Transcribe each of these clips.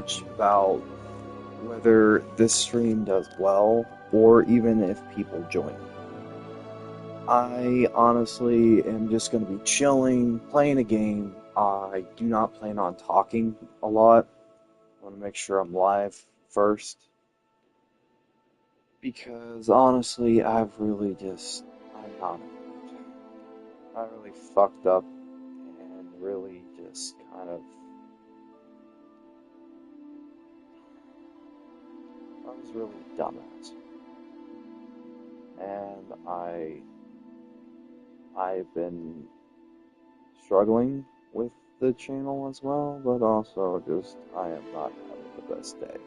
much about whether this stream does well or even if people join. I honestly am just going to be chilling, playing a game. I do not plan on talking a lot. I want to make sure I'm live first. Because honestly, I'm not in the mood. I really fucked up and really just kind of... I was really a dumbass. And I've been struggling with the channel as well, but also just I am not having the best day.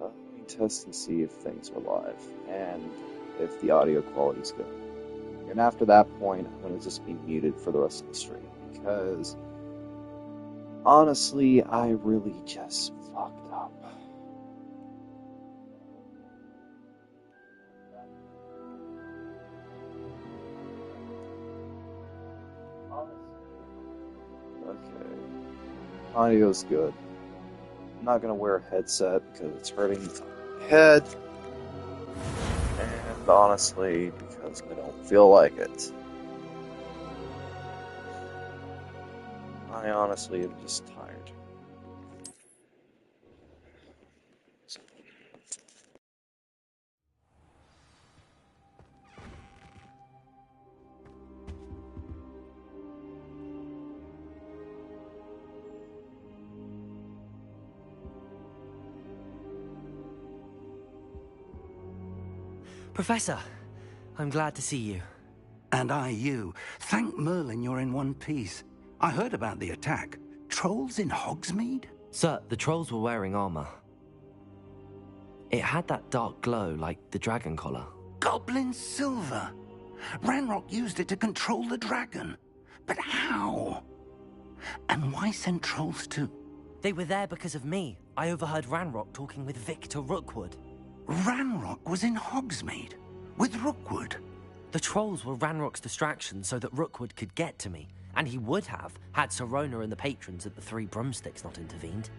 Let me test and see if things are live and if the audio quality is good. And after that point, I'm going to just be muted for the rest of the stream because honestly, I really just fucked up. Okay, audio's good. I'm not gonna wear a headset because it's hurting my head, and honestly, because I don't feel like it. I honestly am just tired. Professor, I'm glad to see you. And I you. Thank Merlin you're in one piece. I heard about the attack. Trolls in Hogsmeade? Sir, the trolls were wearing armor. It had that dark glow like the dragon collar. Goblin silver! Ranrock used it to control the dragon. But how? And why send trolls too? They were there because of me. I overheard Ranrock talking with Victor Rookwood. Ranrock was in Hogsmeade? With Rookwood? The trolls were Ranrock's distraction so that Rookwood could get to me. And he would have, had Sirona and the patrons at the Three Broomsticks not intervened.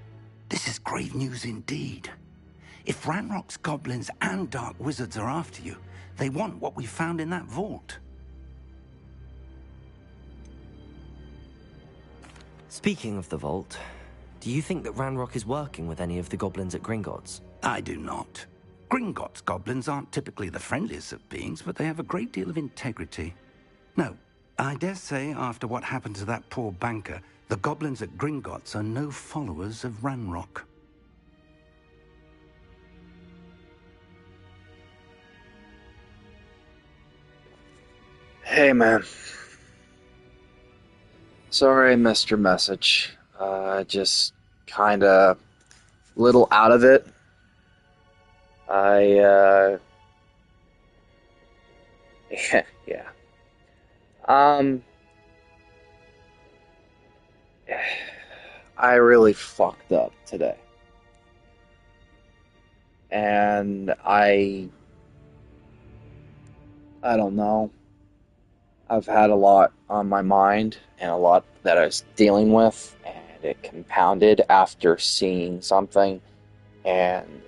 This is grave news indeed. If Ranrock's goblins and dark wizards are after you, they want what we found in that vault. Speaking of the vault, do you think that Ranrock is working with any of the goblins at Gringotts? I do not. Gringotts goblins aren't typically the friendliest of beings, but they have a great deal of integrity. No, I dare say after what happened to that poor banker, the goblins at Gringotts are no followers of Ranrock. Hey man. Sorry I missed your message. Just kinda little out of it. Yeah. I really fucked up today. And I don't know. I've had a lot on my mind and a lot that I was dealing with, and it compounded after seeing something, and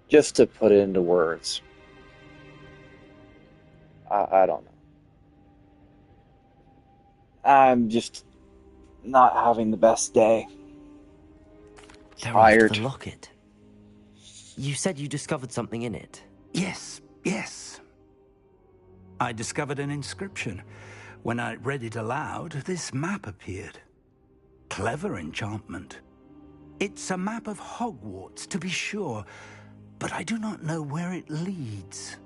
just to put it into words, I don't know. I'm just not having the best day. Tired. The locket. You said you discovered something in it. Yes. I discovered an inscription. When I read it aloud, this map appeared. Clever enchantment. It's a map of Hogwarts, to be sure, but I do not know where it leads.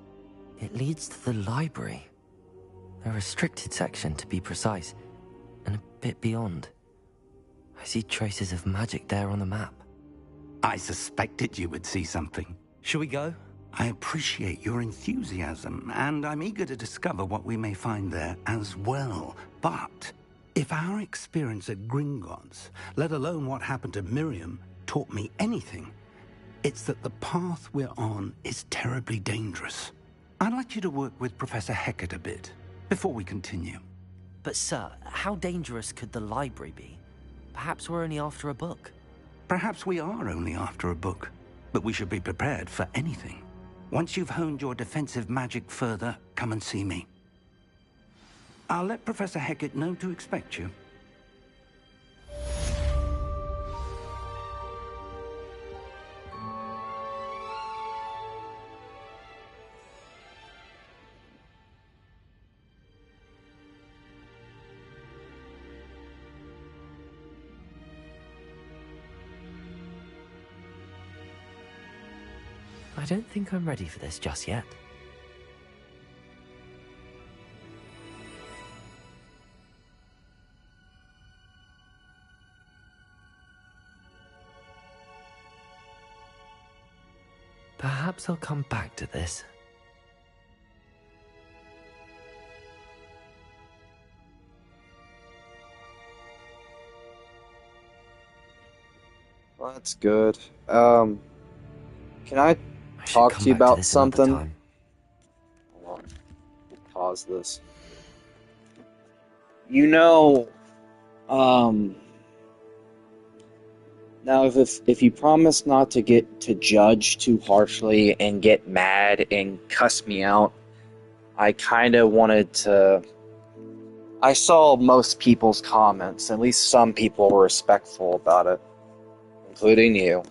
It leads to the library. A restricted section, to be precise, and a bit beyond. I see traces of magic there on the map. I suspected you would see something. Shall we go? I appreciate your enthusiasm, and I'm eager to discover what we may find there as well. But if our experience at Gringotts, let alone what happened to Miriam, taught me anything, it's that the path we're on is terribly dangerous. I'd like you to work with Professor Hecat a bit, before we continue. But sir, how dangerous could the library be? Perhaps we're only after a book. Perhaps we are only after a book, but we should be prepared for anything. Once you've honed your defensive magic further, come and see me. I'll let Professor Hecat know to expect you. I don't think I'm ready for this just yet. Perhaps I'll come back to this. Well, that's good. Can I I should talk come to you back to about this another something? time. Hold on. Pause this. You know, now if you promise not to get to judge too harshly and get mad and cuss me out, I kind of wanted to. I saw most people's comments. At least some people were respectful about it, including you.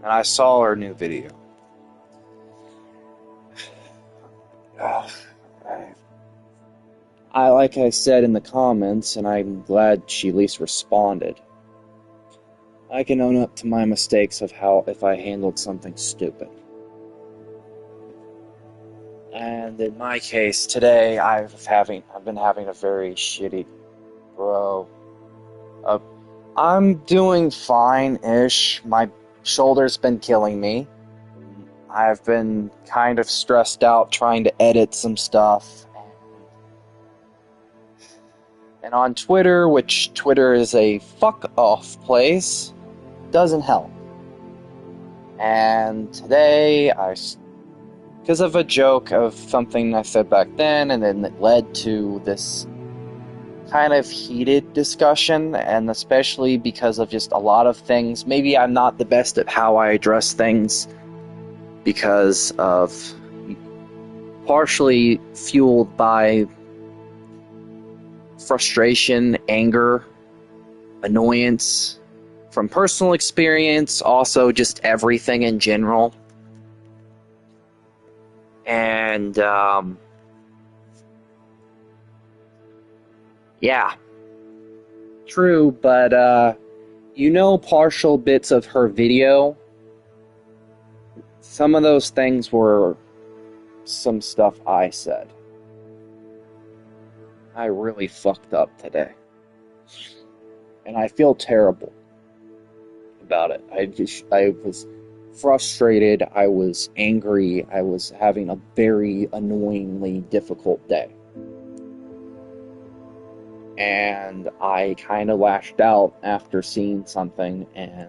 And I saw her new video. Like I said in the comments, and I'm glad she at least responded, I can own up to my mistakes of if I handled something stupid. And in my case, today I've been having a very shitty bro. I'm doing fine-ish. My shoulder's been killing me. I've been kind of stressed out trying to edit some stuff. And on Twitter, which Twitter is a fuck-off place, doesn't help. And today, because of a joke of something I said back then, and then it led to this kind of heated discussion, and especially because of just a lot of things. Maybe I'm not the best at how I address things because of partially fueled by frustration, anger, annoyance from personal experience, also just everything in general. And yeah, true, but partial bits of her video, some of those things were some stuff I said. I really fucked up today. And I feel terrible about it. I was frustrated, I was angry, I was having a very annoyingly difficult day. And I kind of lashed out after seeing something, and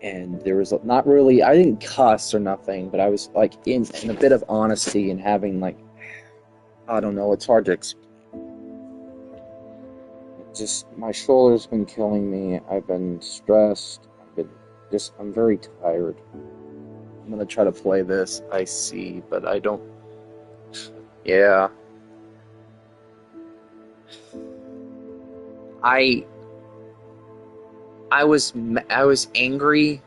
and there was not really, I didn't cuss or nothing, but I was like in a bit of honesty and having I don't know, it's hard to explain. Just, my shoulder's been killing me, I've been stressed, I'm very tired. I'm gonna try to play this, I see, but I don't, yeah. I was angry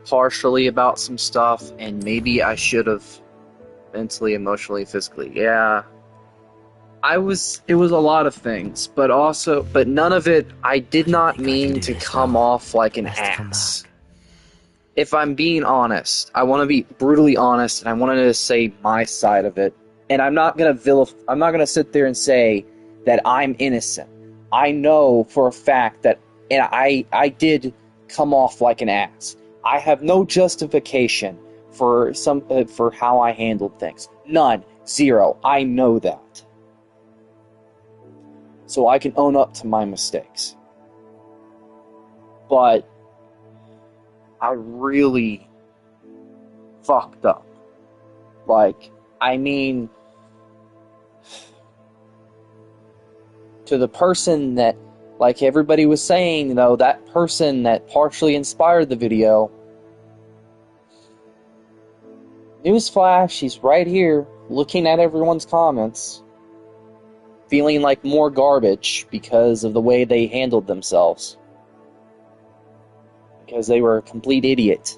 partially about some stuff, and maybe I should have mentally, emotionally, physically. Yeah. It was a lot of things, but none of it, I did not mean to come off like an ass. If I'm being honest, I want to be brutally honest, and I wanted to say my side of it. And I'm not gonna sit there and say that I'm innocent. I know for a fact that, and I did come off like an ass. I have no justification for how I handled things. None. Zero. I know that. So I can own up to my mistakes. But I really fucked up. Like, I mean, to the person that, like everybody was saying, though, that person that partially inspired the video, newsflash, he's right here, looking at everyone's comments, feeling like more garbage because of the way they handled themselves. Because they were a complete idiot.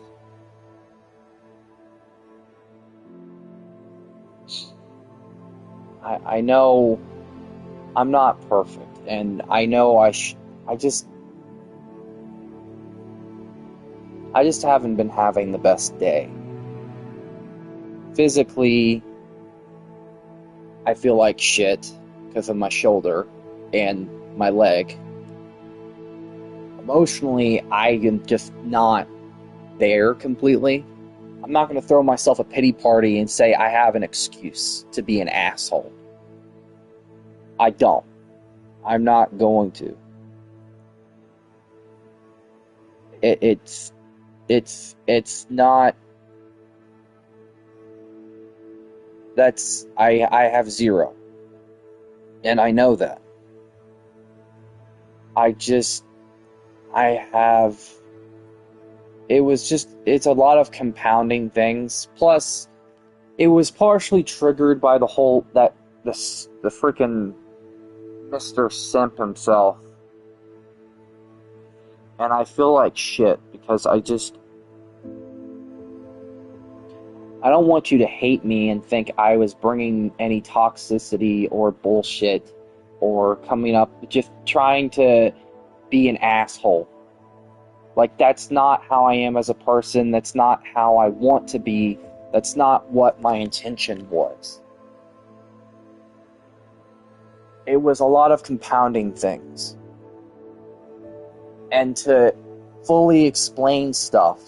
I know I'm not perfect, and I know I just haven't been having the best day. Physically, I feel like shit because of my shoulder and my leg. Emotionally, I am just not there completely. I'm not going to throw myself a pity party and say I have an excuse to be an asshole. I don't. I'm not going to. It's not. I have zero. And I know that. It's a lot of compounding things. Plus, it was partially triggered by the freaking Mr. Simp himself. And I feel like shit because I don't want you to hate me and think I was bringing any toxicity or bullshit or coming up just trying to be an asshole. Like, that's not how I am as a person. That's not how I want to be. That's not what my intention was. It was a lot of compounding things. And to fully explain stuff,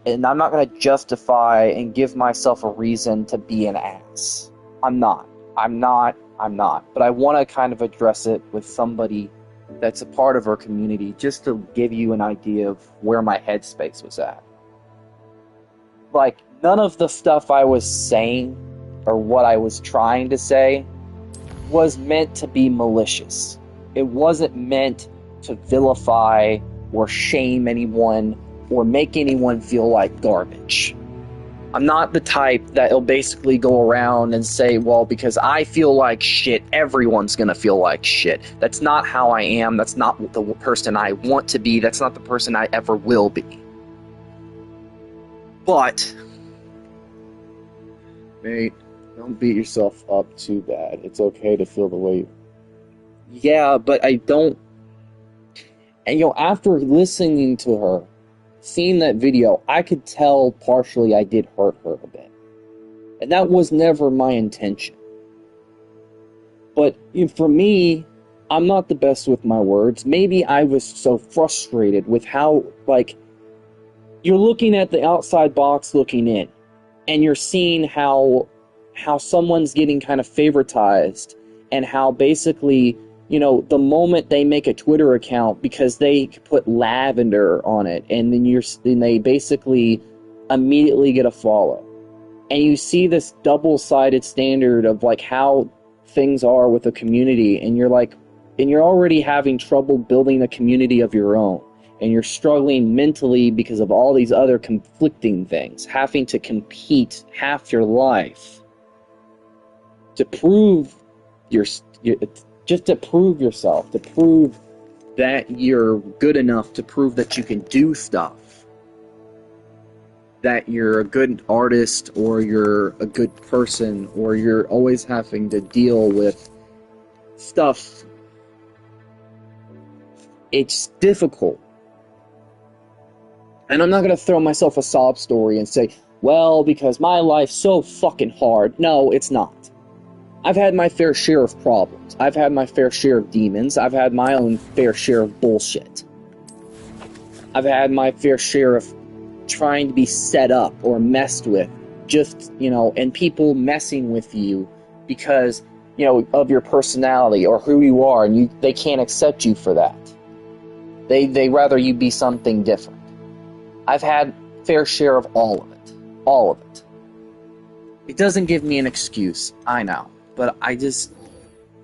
and I'm not going to justify and give myself a reason to be an ass. I'm not. But I want to kind of address it with somebody that's a part of our community, just to give you an idea of where my headspace was at. Like, none of the stuff I was saying, or what I was trying to say, was meant to be malicious. It wasn't meant to vilify or shame anyone or make anyone feel like garbage. I'm not the type that'll basically go around and say, well, because I feel like shit, everyone's gonna feel like shit. That's not how I am. That's not the person I want to be. That's not the person I ever will be. But, mate, don't beat yourself up too bad. It's okay to feel the way. Yeah, but I don't. And after listening to her, seeing that video, I could tell partially I did hurt her a bit. And that was never my intention. But for me, I'm not the best with my words. Maybe I was so frustrated with how, like, you're looking at the outside box looking in, and you're seeing how someone's getting kind of favoritized, and how basically, the moment they make a Twitter account because they put lavender on it, and then they basically immediately get a follow. And you see this double-sided standard of like how things are with a community, and you're already having trouble building a community of your own, and you're struggling mentally because of all these other conflicting things, having to compete half your life to prove just to prove yourself, to prove that you're good enough, to prove that you can do stuff, that you're a good artist, or you're a good person, or you're always having to deal with stuff. It's difficult. And I'm not going to throw myself a sob story and say, well, because my life's so fucking hard. No, it's not. I've had my fair share of problems. I've had my fair share of demons. I've had my own fair share of bullshit. I've had my fair share of trying to be set up or messed with, and people messing with you because, of your personality or who you are, and they can't accept you for that. They rather you be something different. I've had fair share of all of it. All of it. it doesn't give me an excuse, I know, but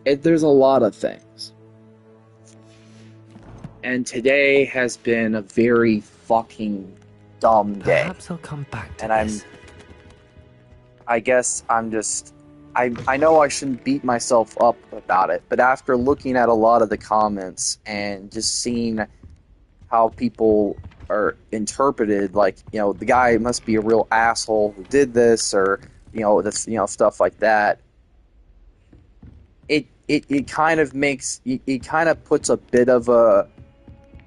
there's a lot of things. And today has been a very fucking dumb day. Perhaps I'll come back to and this. I guess I'm just, I know I shouldn't beat myself up about it, but after looking at a lot of the comments and just seeing how people are interpreted, like, you know, the guy must be a real asshole who did this, or, you know, this, you know, stuff like that. It kind of makes, it kind of puts a bit of a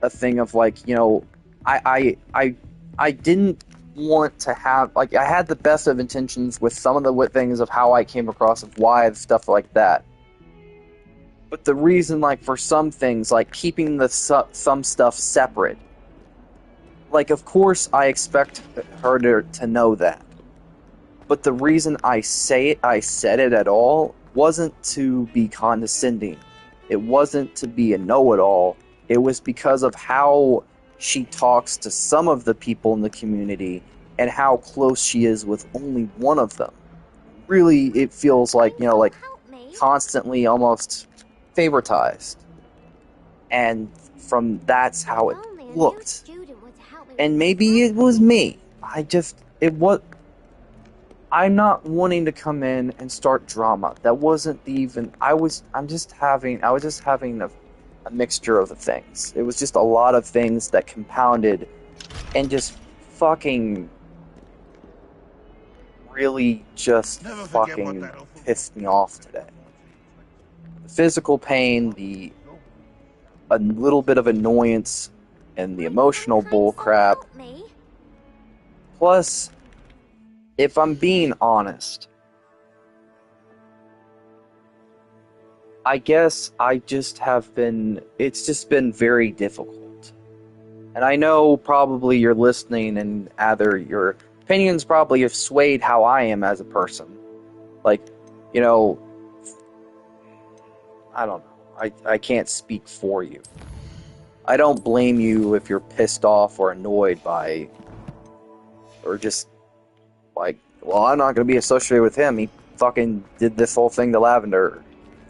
thing of, like, you know, I didn't want to have, like, I had the best of intentions with some of the things of how I came across, of why, stuff like that. But the reason, like, for some things, like keeping the some stuff separate, like, of course I expect her to know that. But the reason I said it at all wasn't to be condescending. It wasn't to be a know-it-all. It was because of how she talks to some of the people in the community and how close she is with only one of them. Really, it feels like, you know, like, constantly almost favoritized. And that's how it looked. And maybe it was me. I'm not wanting to come in and start drama. That wasn't even, I was just having a mixture of the things. It was just a lot of things that compounded and just fucking really just fucking pissed me off today. The physical pain, a little bit of annoyance, and the emotional bullcrap. Plus, if I'm being honest, I guess it's just been very difficult. And I know probably you're listening and either your opinions probably have swayed how I am as a person. Like, you know, I don't know. I can't speak for you. I don't blame you if you're pissed off or annoyed by, or just like, well, I'm not going to be associated with him. He fucking did this whole thing to Lavender.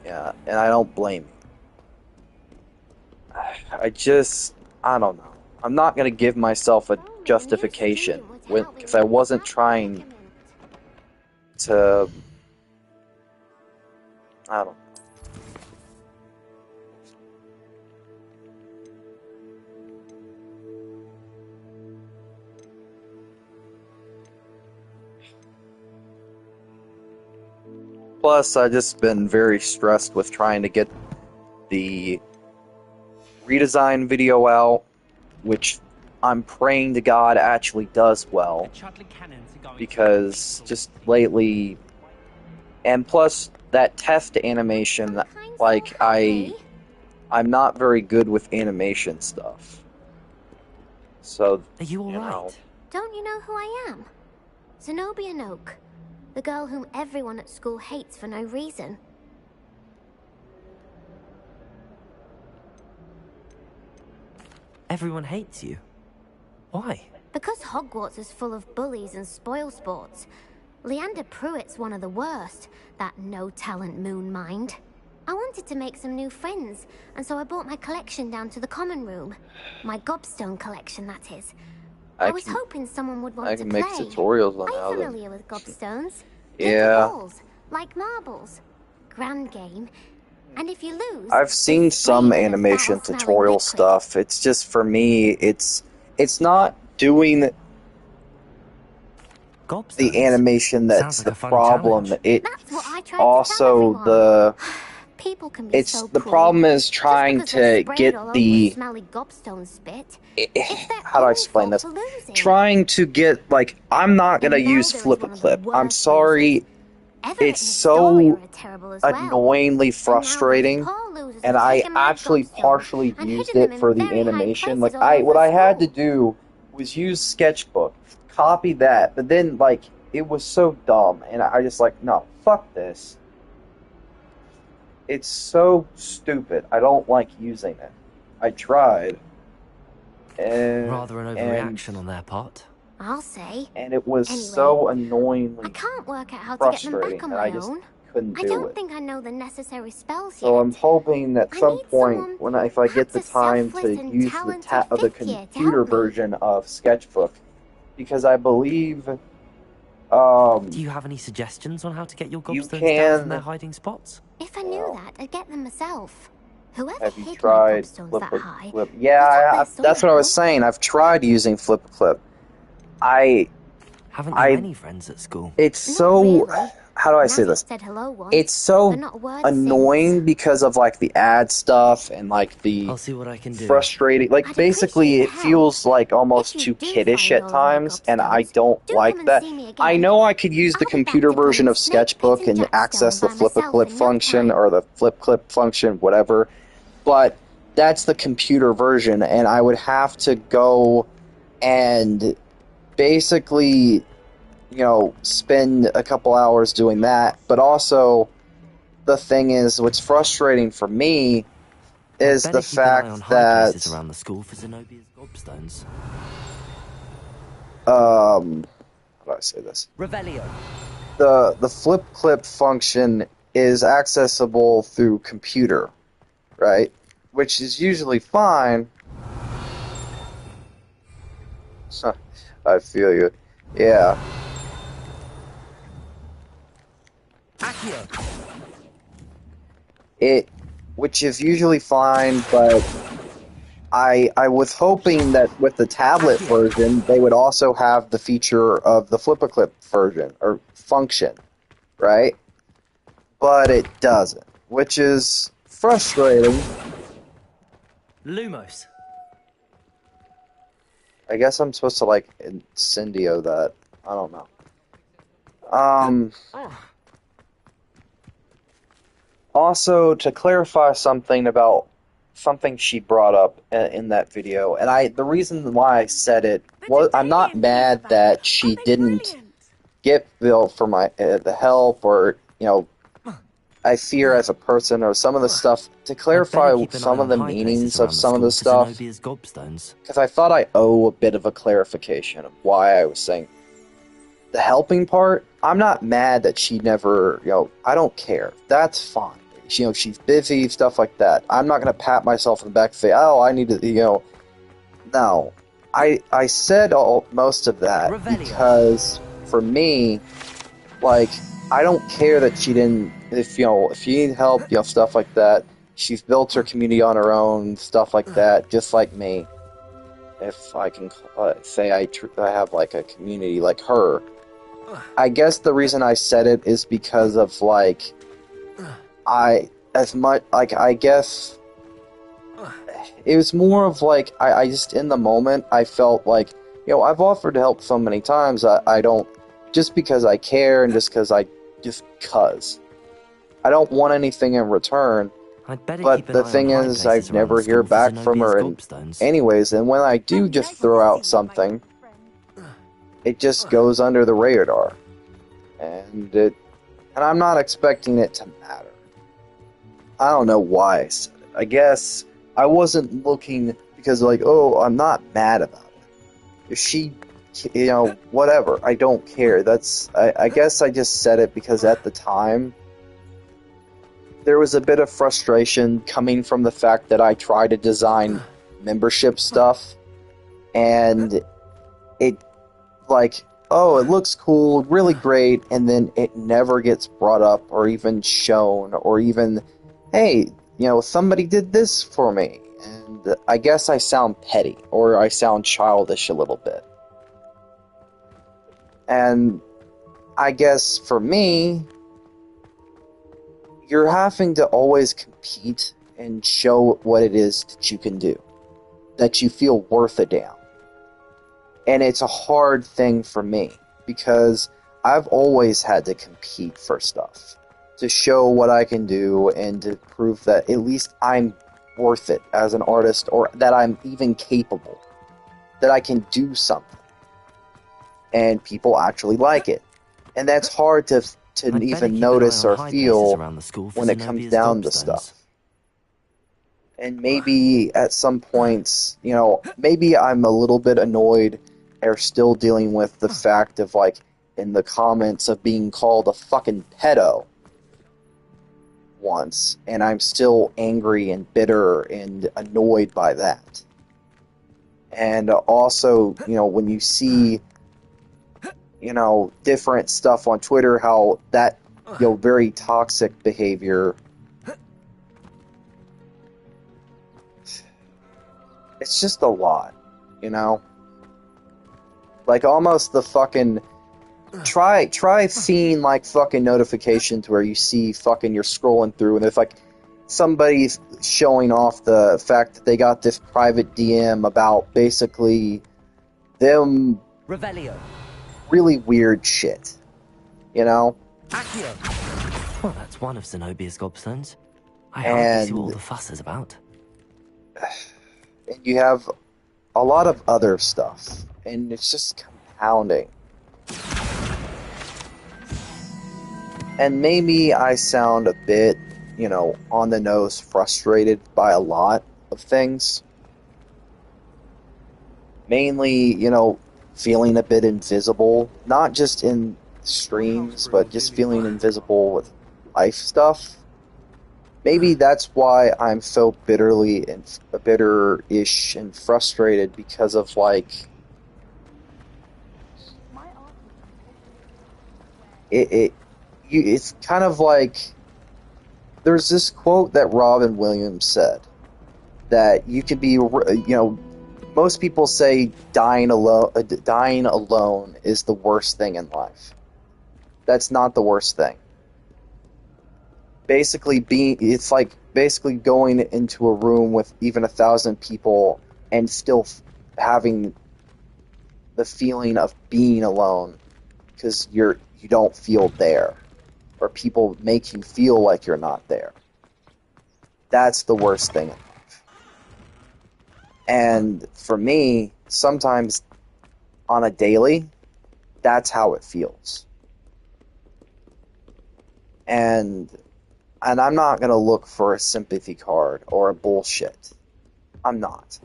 Yeah, and I don't blame you. I don't know. I'm not going to give myself a justification because I wasn't trying to, I don't know. Plus, I've just been very stressed with trying to get the redesign video out, which I'm praying to God actually does well, because just lately, and plus that test animation, like, I'm not very good with animation stuff. So, Are you alright? Don't you know who I am? Zenobia Noak. The girl whom everyone at school hates for no reason. Everyone hates you? Why? Because Hogwarts is full of bullies and spoilsports. Leander Pruitt's one of the worst, that no-talent moon mind. I wanted to make some new friends, and so I brought my collection down to the common room. My gobstone collection, that is. I was hoping someone would want to play. I can make tutorials on how Are you familiar with gobstones? Yeah. Balls, like marbles. Grand game. And if you lose, I've seen some animation tutorial stuff. It's just, for me, it's not doing the animation that's the problem. It's also the problem is trying to get the, how do I explain this? Trying to get, like, I'm not gonna use Flip-A-Clip. I'm sorry. It's so annoyingly frustrating, and I actually partially used it for the animation. Like, what I had to do was use Sketchbook, copy that, but then, like, it was so dumb, and I just, like, no, fuck this. It's so stupid. I don't like using it. I tried. Rather an overreaction on their part. I'll say. and it was Anyway, so I annoyingly can't work out how to get them frustrating, back on and my I just own. couldn't I do don't it. think I know the necessary spells So yet. I'm hoping at I some need point, someone, if I get the perhaps a time to selfless and use talented the fifth year to computer help me. version of Sketchbook, because I believe Do you have any suggestions on how to get your you gobstones down from their can. hiding spots? If I You knew know, that, I'd get them myself. Whoever have you hid my tried gobstones Flip that a high Clip? Yeah, was up there that's what I was somehow. saying. I've tried using Flip a Clip. I Haven't you I any friends at school? it's Not so, really. how do I say Navi this? said hello once, It's but so not a word annoying since. because of like the ad stuff and like the I'll see what I can do. frustrating, like I'd appreciate basically the it help. feels like If almost you too do kiddish find at all of my times, and I gobstones, don't do come like and that. see me I again. know I could use the I'll be back computer to version playing of Snake Pit Sketchbook and and access Jackstone the by flip a myself clip in no function time. or the flip clip function, whatever, but that's the computer version, and I would have to go and basically, spend a couple hours doing that. But also, the thing is, what's frustrating for me I'd is the better keep an eye on fact high places that around the school for Zenobia's gobstones. how do I say this? Revelio. The flip clip function is accessible through computer, right? Which is usually fine. I feel you. Yeah. Accio. Which is usually fine, but I was hoping that with the tablet version, they would also have the feature of the Flip-a-Clip version, or function, right? But it doesn't, which is frustrating. Lumos. I guess I'm supposed to, like, incendio that. I don't know. Also, to clarify something about something she brought up in that video, and the reason why I said it was, I'm not mad that she didn't get billed for my the help, or I fear as a person, or some of the stuff, to I'd clarify better keep an eye some of on the high places meanings of around the some of the school for stuff, Zenobia's gobstones. because I thought I owe a bit of a clarification of why I was saying the helping part. I'm not mad that she never, I don't care. That's fine. She's busy, stuff like that. I'm not going to pat myself on the back and say, oh, I need to, no. I said most of that because, for me, like, I don't care that she didn't, if you need help, stuff like that. She's built her community on her own, stuff like that, just like me. If I can say I have, like, a community like her. I guess the reason I said it is because of, like, I guess it was more of, like, I just, in the moment, I felt like, I've offered to help so many times, I don't, just because I care, and just because I don't want anything in return. I'd better But keep an the eye on thing high is, places I around the never hear school for back from Zenobia's her, and gobstones. anyways, and when I do just throw out something, it just goes under the radar. And I'm not expecting it to matter. I don't know why I said it. I guess I wasn't looking because, like, oh, I'm not mad about it. If she, whatever, I don't care. I guess I just said it because at the time, there was a bit of frustration coming from the fact that I tried to design membership stuff, and it, like, oh, it looks cool, really great, and then it never gets brought up or even shown, or even, hey, somebody did this for me. And I guess I sound petty, or I sound childish a little bit. And I guess for me, you're having to always compete and show what it is that you can do, that you feel worth a damn. And it's a hard thing for me, because I've always had to compete for stuff, to show what I can do, and to prove that at least I'm worth it as an artist, or that I'm even capable, that I can do something, and people actually like it. And that's hard to I'd better even keep an eye notice on or high places feel around the school for when it comes Zenobia's down to gobstones. stuff. And maybe at some points, maybe I'm a little bit annoyed are still dealing with the fact of, like, in the comments of being called a fucking pedo once, and I'm still angry and bitter and annoyed by that. And also, you know, when you see, you know, different stuff on Twitter, how that, you know, very toxic behavior, it's just a lot, you know? Like, almost the fucking... Try seeing, like, fucking notifications where you see fucking you're scrolling through and there's, like, somebody's showing off the fact that they got this private DM about basically them... Revelio. Really weird shit. You know? Accio. Well, that's one of Zenobia's gobstones. I hardly see what all the fuss is about. And you have a lot of other stuff. And it's just compounding. And maybe I sound a bit, you know, on the nose, frustrated by a lot of things. Mainly, you know, feeling a bit invisible. Not just in streams, but just feeling invisible with life stuff. Maybe that's why I'm so bitter-ish and frustrated, because of, like... It's kind of like, there's this quote that Robin Williams said, that you can be, you know, most people say dying alone is the worst thing in life. That's not the worst thing. Basically, it's like basically going into a room with even 1,000 people and still having the feeling of being alone, because you don't feel there. Or people make you feel like you're not there. That's the worst thing in life. And for me, sometimes on a daily, that's how it feels. And I'm not going to look for a sympathy card or a bullshit. I'm not.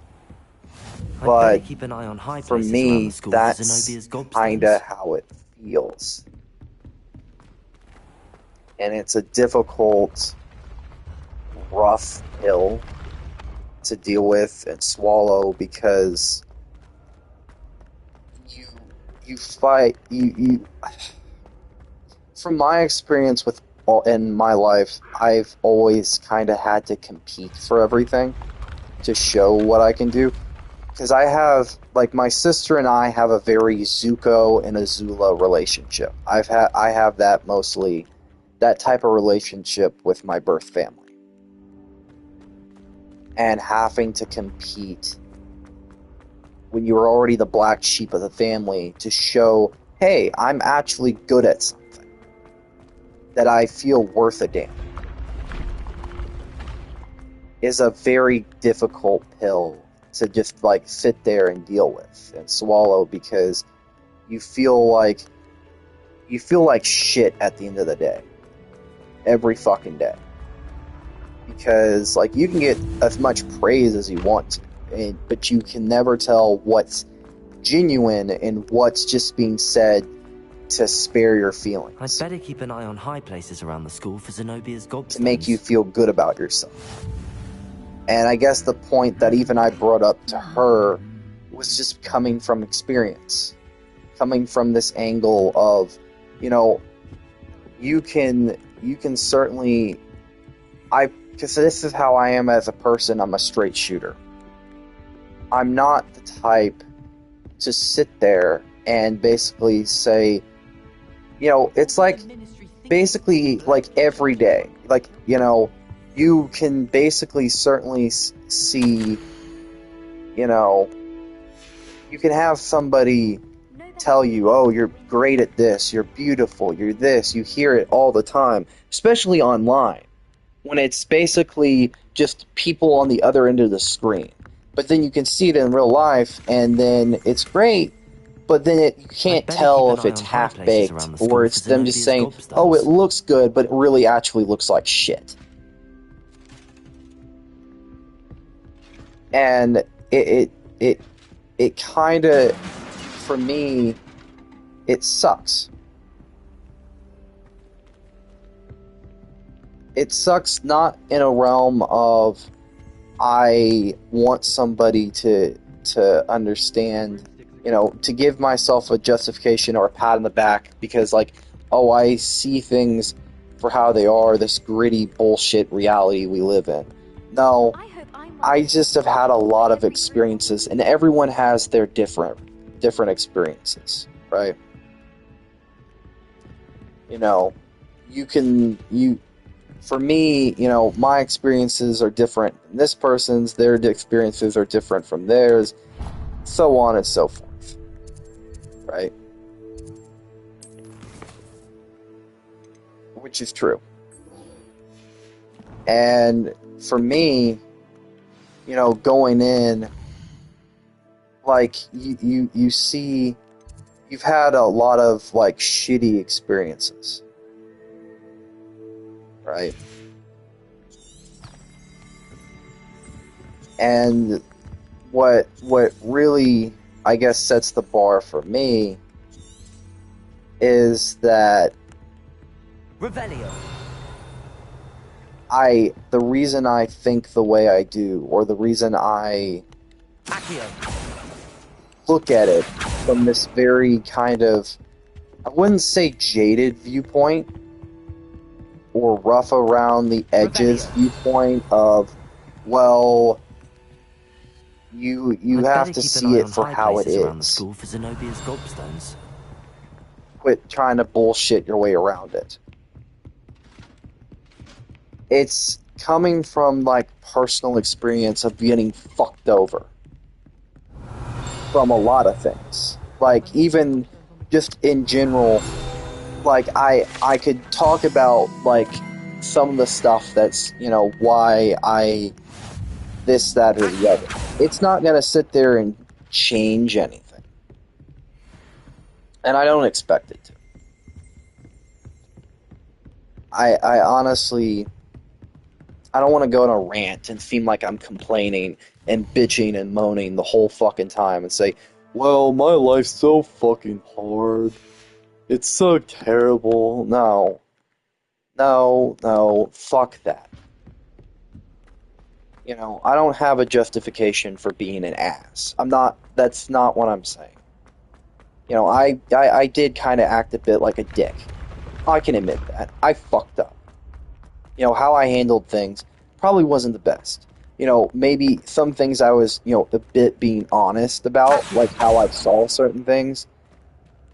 But keep an eye on high for places me, around the school that's Zenobia's gobstones. kinda how it feels. And it's a difficult, rough pill to deal with and swallow, because you fight, from my experience in my life, I've always kind of had to compete for everything to show what I can do. Because I have, like, my sister and I have a very Zuko and Azula relationship. I have that mostly, that type of relationship with my birth family. And having to compete when you're already the black sheep of the family to show, hey, I'm actually good at something. That I feel worth a damn. Is a very difficult pill to just, like, sit there and deal with and swallow, because you feel like shit at the end of the day. Every fucking day. Because, like, you can get as much praise as you want to, but you can never tell what's genuine and what's just being said to spare your feelings. I'd better keep an eye on high places around the school for Zenobia's gobstones. To make you feel good about yourself. And I guess the point that even I brought up to her was just coming from experience. Coming from this angle of, you know, you can certainly... Because this is how I am as a person, I'm a straight shooter. I'm not the type to sit there and basically say, you know, it's like, basically, like, every day. Like, you know, you can basically certainly see, you know, you can have somebody tell you, oh, you're great at this, you're beautiful, you're this, you hear it all the time, especially online, when it's basically just people on the other end of the screen. But then you can see it in real life, and then it's great, but then you can't tell if it's half-baked, or it's them just saying, oh, it looks good, but it really actually looks like shit. And it kind of for me, it sucks. It sucks not in a realm of I want somebody to understand, you know, to give myself a justification or a pat on the back because, like, oh, I see things for how they are, this gritty bullshit reality we live in. No, I just have had a lot of experiences, and everyone has their different experiences, right? You know, for me, you know, my experiences are different than this person's, their experiences are different from theirs, so on and so forth, right? Which is true. And for me, you know, going in, like, you see, you've had a lot of, like, shitty experiences, right? And what really, I guess, sets the bar for me is that Revelio. the reason I think the way I do, or the reason I Accio. look at it from this very kind of, I wouldn't say jaded viewpoint, or rough around the edges viewpoint of, well, you have to see it for how it around the is. school for Zenobia's gobstones. Quit trying to bullshit your way around it. It's coming from, like, personal experience of getting fucked over from a lot of things. Like, even just in general, like, I could talk about, like, some of the stuff that's, you know, why I this, that, or the other. It's not gonna sit there and change anything. And I don't expect it to. I honestly, I don't want to go on a rant and seem like I'm complaining and bitching and moaning the whole fucking time and say, well, my life's so fucking hard. It's so terrible. No. No, fuck that. You know, I don't have a justification for being an ass. That's not what I'm saying. You know, I did kind of act a bit like a dick. I can admit that. I fucked up. You know, how I handled things probably wasn't the best. You know, maybe some things I was, you know, a bit being honest about, like how I saw certain things,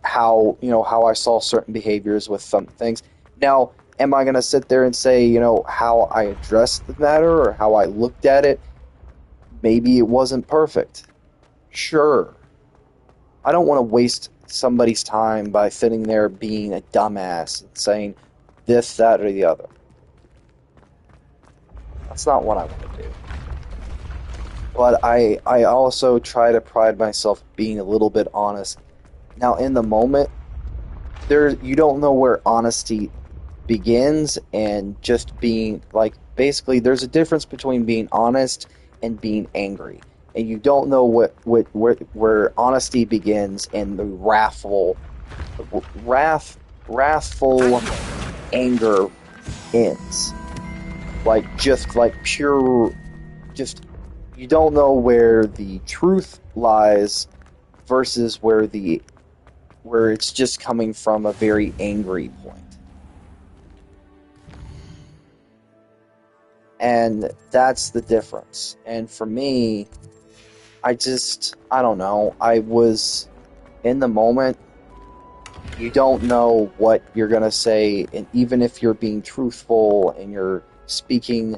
how I saw certain behaviors with some things. Now, am I going to sit there and say, you know, how I addressed the matter or how I looked at it? Maybe it wasn't perfect. Sure. I don't want to waste somebody's time by sitting there being a dumbass and saying this, that, or the other. That's not what I want to do. But I also try to pride myself being a little bit honest. Now, in the moment, you don't know where honesty begins and just being, like, basically there's a difference between being honest and being angry. And you don't know where honesty begins and the wrathful anger ends. Like, just like pure, just, you don't know where the truth lies versus where it's just coming from a very angry point. And that's the difference. And for me, I don't know. I was in the moment. You don't know what you're going to say. And even if you're being truthful and you're speaking,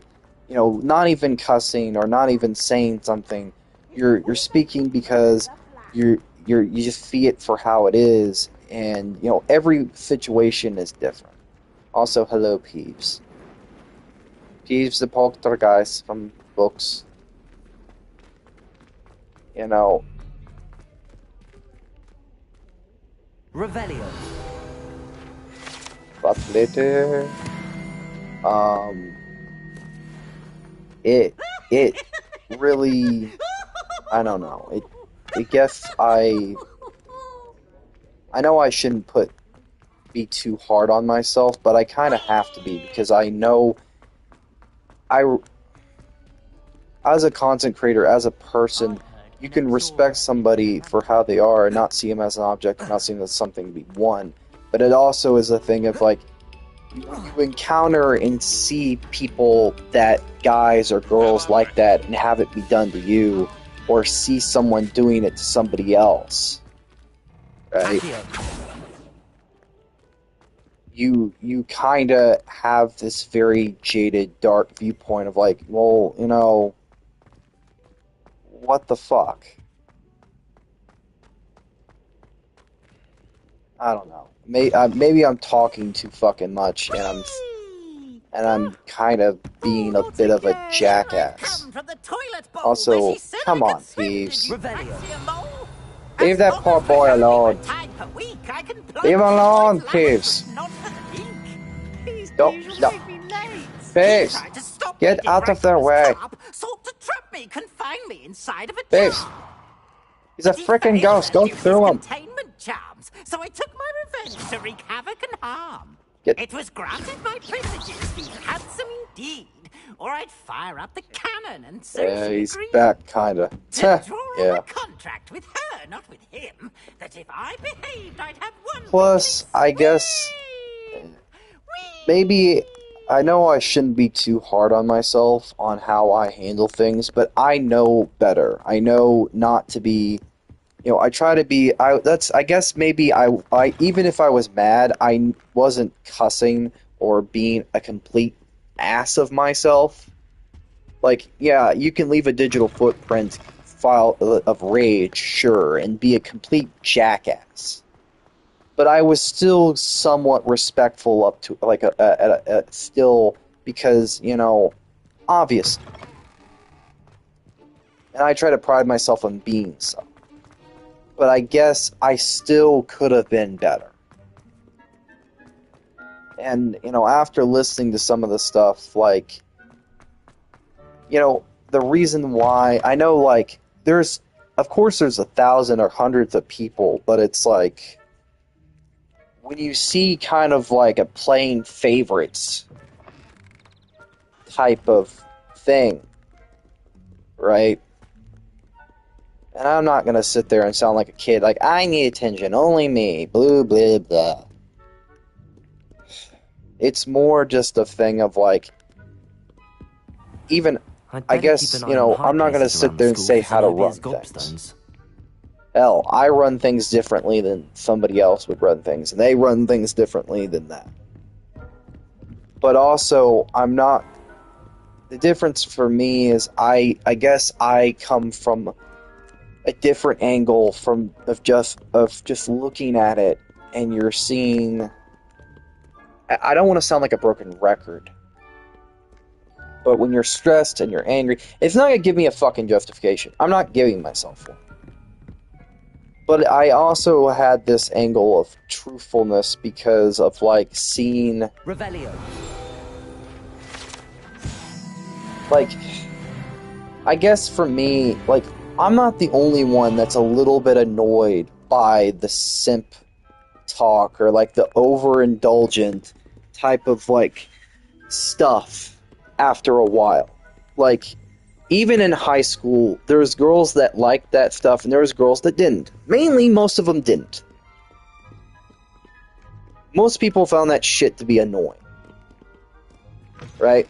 you know, not even cussing or not even saying something, you're speaking because you just see it for how it is. And, you know, every situation is different. Also, hello, Peeves. Peeves the poltergeist from books. You know. Revelio. But later, it really, I don't know. I guess I I know I shouldn't be too hard on myself, but I kind of have to be, because I know as a content creator, as a person, you can respect somebody for how they are and not see them as an object, not see them as something to be won. But it also is a thing of, like, you encounter and see people that guys or girls like that and have it be done to you, or see someone doing it to somebody else, right? You kind of have this very jaded, dark viewpoint of, like, well, you know, what the fuck? I don't know. Maybe I'm talking too fucking much, and I'm kind of being a bit of a jackass. Also, come on, Peeves. Leave that poor boy alone. Leave him alone, Peeves. No. Peeves, get out of their way. Peeves, he's a freaking ghost. Go through him. So I took my revenge to wreak havoc and harm. Get... It was granted my privileges be handsome indeed, or I'd fire up the cannon and so yeah, he's agreed. back, kinda. Draw yeah. a contract with her, not with him, that if I behaved, I'd have one. Plus, I guess maybe I know I shouldn't be too hard on myself on how I handle things, but I know better. I know not to be. You know, I try to be. I guess maybe I even if I was mad, I wasn't cussing or being a complete ass of myself. Like, yeah, you can leave a digital footprint file of rage, sure, and be a complete jackass. But I was still somewhat respectful up to, like, still, because, you know, obviously. And I try to pride myself on being so. But I guess I still could have been better. And, you know, after listening to some of the stuff, like, you know, the reason why, I know, like, of course there's 1,000 or hundreds of people, but it's like, when you see kind of like a playing favorites type of thing, right? And I'm not going to sit there and sound like a kid, like, I need attention, only me, blah, blah, blah. It's more just a thing of, like, even, I guess, you know, I'm not going to sit there and say how to run things. Hell, I run things differently than somebody else would run things, and they run things differently than that. But also, I'm not, the difference for me is I guess I come from a different angle of just looking at it, and you're seeing. I don't want to sound like a broken record, but when you're stressed and you're angry, it's not gonna give me a fucking justification. I'm not giving myself one. But I also had this angle of truthfulness because of, like, seeing. Revelio. Like, I guess for me, like, I'm not the only one that's a little bit annoyed by the simp talk or, like, the overindulgent type of, like, stuff after a while. Like, even in high school, there was girls that liked that stuff and there was girls that didn't. Mainly, most of them didn't. Most people found that shit to be annoying. Right?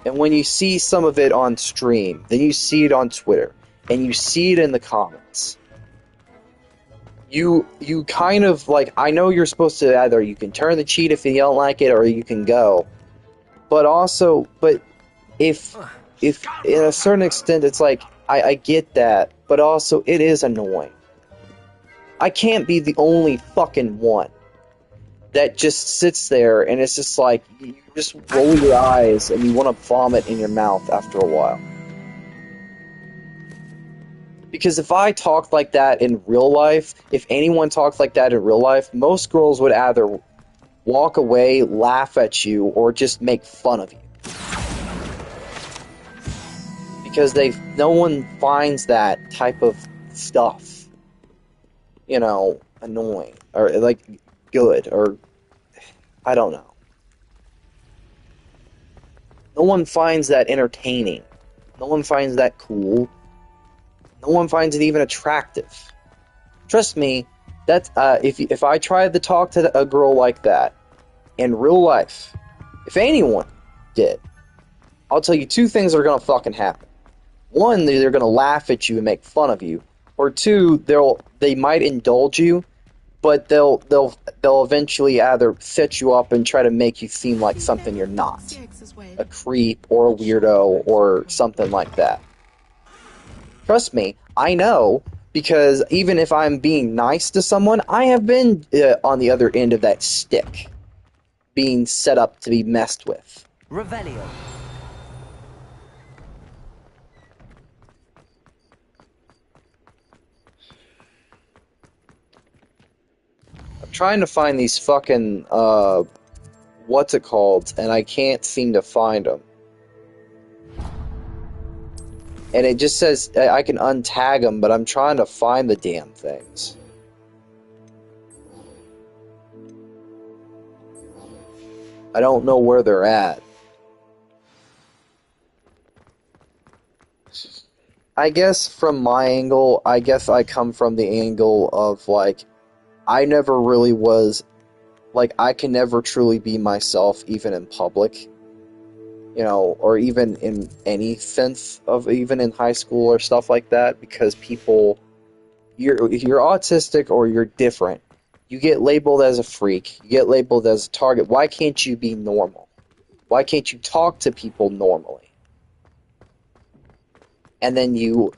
And when you see some of it on stream, then you see it on Twitter, and you see it in the comments, you kind of, like, I know you're supposed to either, you can turn the cheat if you don't like it, or you can go. But also, if in a certain extent, it's like, I get that, but also, it is annoying. I can't be the only fucking one that just sits there, and it's just like, you just roll your eyes, and you want to vomit in your mouth after a while. Because if I talked like that in real life, if anyone talked like that in real life, most girls would either walk away, laugh at you, or just make fun of you. Because no one finds that type of stuff, you know, annoying or like good or I don't know. No one finds that entertaining. No one finds that cool. No one finds it even attractive. Trust me, that's if I tried to talk to a girl like that in real life, if anyone did, I'll tell you two things are gonna fucking happen. One, they're gonna laugh at you and make fun of you, or two, they might indulge you, but they'll eventually either set you up and try to make you seem like something you're not, a creep or a weirdo or something like that. Trust me, I know, because even if I'm being nice to someone, I have been on the other end of that stick, being set up to be messed with. Revelio. I'm trying to find these fucking, what's it called, and I can't seem to find them. And it just says I can untag them, but I'm trying to find the damn things. I don't know where they're at. I guess from my angle, I guess I come from the angle of, like, I never really was, like, I can never truly be myself, even in public. You know, or even in any sense of, even in high school or stuff like that, because people, if you're autistic or you're different, you get labeled as a freak, you get labeled as a target. Why can't you be normal? Why can't you talk to people normally? And then you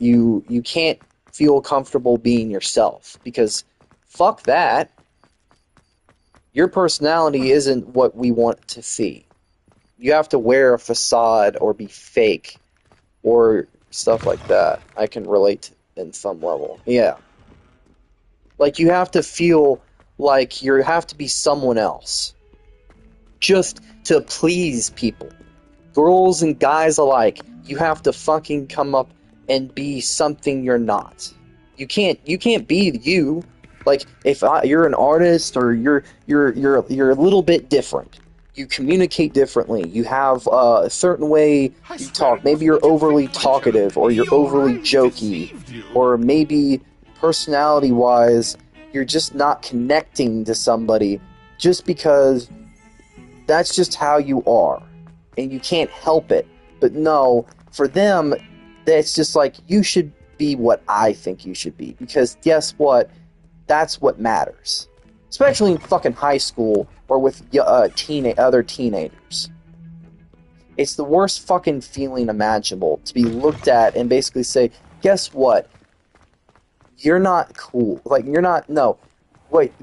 can't feel comfortable being yourself, because fuck that. Your personality isn't what we want to see. You have to wear a facade or be fake or stuff like that. I can relate in some level. Yeah. Like, you have to feel like you have to be someone else just to please people. Girls and guys alike, you have to fucking come up and be something you're not. You can't be you. Like, if you're an artist or you're a little bit different. You communicate differently. You have a certain way you talk. Maybe you're overly talkative, or you're overly jokey, or maybe personality-wise, you're just not connecting to somebody just because that's just how you are, and you can't help it. But no, for them, that's just like, you should be what I think you should be, because guess what? That's what matters. Especially in fucking high school or with other teenagers. It's the worst fucking feeling imaginable to be looked at and basically say, guess what? You're not cool. Like, you're not, no. Wait,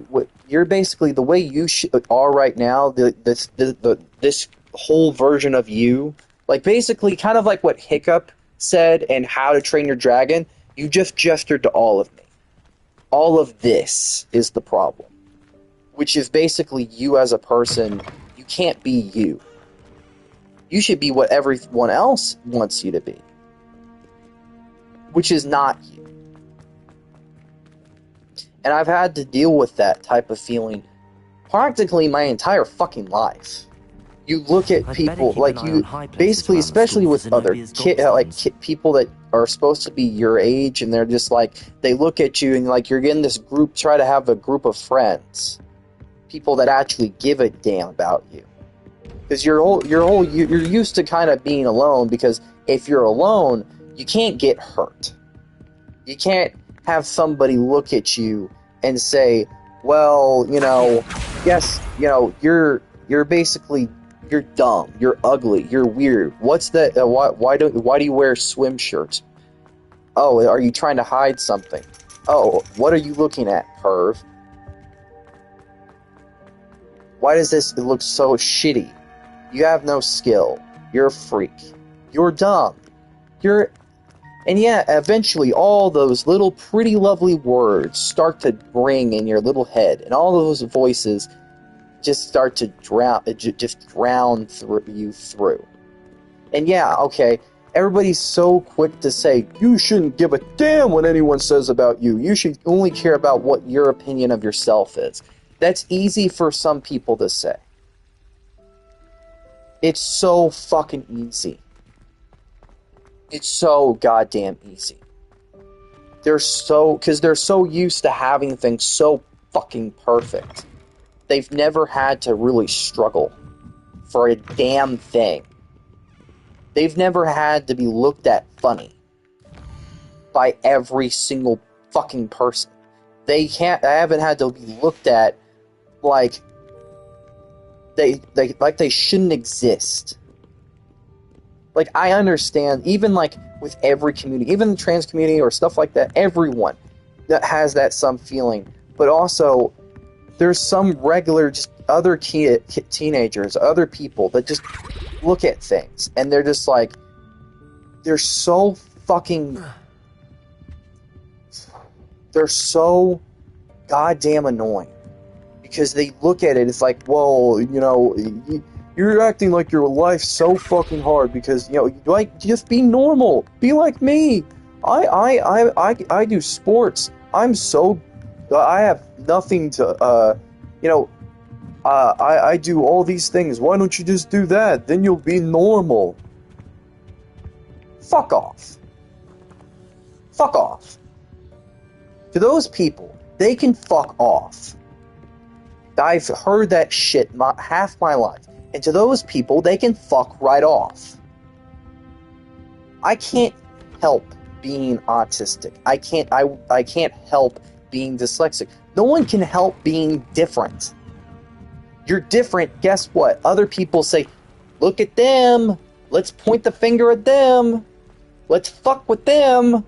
you're basically, the way you are right now, this whole version of you, like, basically kind of like what Hiccup said in How to Train Your Dragon, you just gestured to all of me. All of this is the problem. Which is basically you as a person. You can't be you. You should be what everyone else wants you to be. Which is not you. And I've had to deal with that type of feeling practically my entire fucking life. You look at people, like, you basically, especially with other people that are supposed to be your age, and they're just like, they look at you and, like, you're in this group, try to have a group of friends. People that actually give a damn about you, because you're used to kind of being alone, because if you're alone, you can't get hurt. You can't have somebody look at you and say, well, you know, yes, you know, you're basically, you're dumb, you're ugly, you're weird. What's that? Why do you wear swim shirts? Oh, are you trying to hide something? Oh, what are you looking at, perv? Why does this look so shitty? You have no skill. You're a freak. You're dumb. And yeah, eventually all those little pretty lovely words start to ring in your little head, and all those voices just start to drown through you through. And yeah, okay, Everybody's so quick to say, you shouldn't give a damn what anyone says about you. You should only care about what your opinion of yourself is. That's easy for some people to say. It's so fucking easy. It's so goddamn easy. Because they're so used to having things so fucking perfect. They've never had to really struggle for a damn thing. They've never had to be looked at funny by every single fucking person. They haven't had to be looked at like they shouldn't exist. Like, I understand, even like with every community, even the trans community or stuff like that, everyone that has that some feeling. But also, there's some regular, just other teenagers, other people that just look at things and they're just like, they're so goddamn annoying. Because they look at it, it's like, whoa, you're acting like your life's so fucking hard because, like, just be normal. Be like me. I do sports. I have nothing to, I do all these things. Why don't you just do that? Then you'll be normal. Fuck off. Fuck off. To those people, they can fuck off. I've heard that shit half my life. And to those people, they can fuck right off. I can't help being autistic. I can't help being dyslexic. No one can help being different. You're different, guess what? Other people say, look at them. Let's point the finger at them. Let's fuck with them.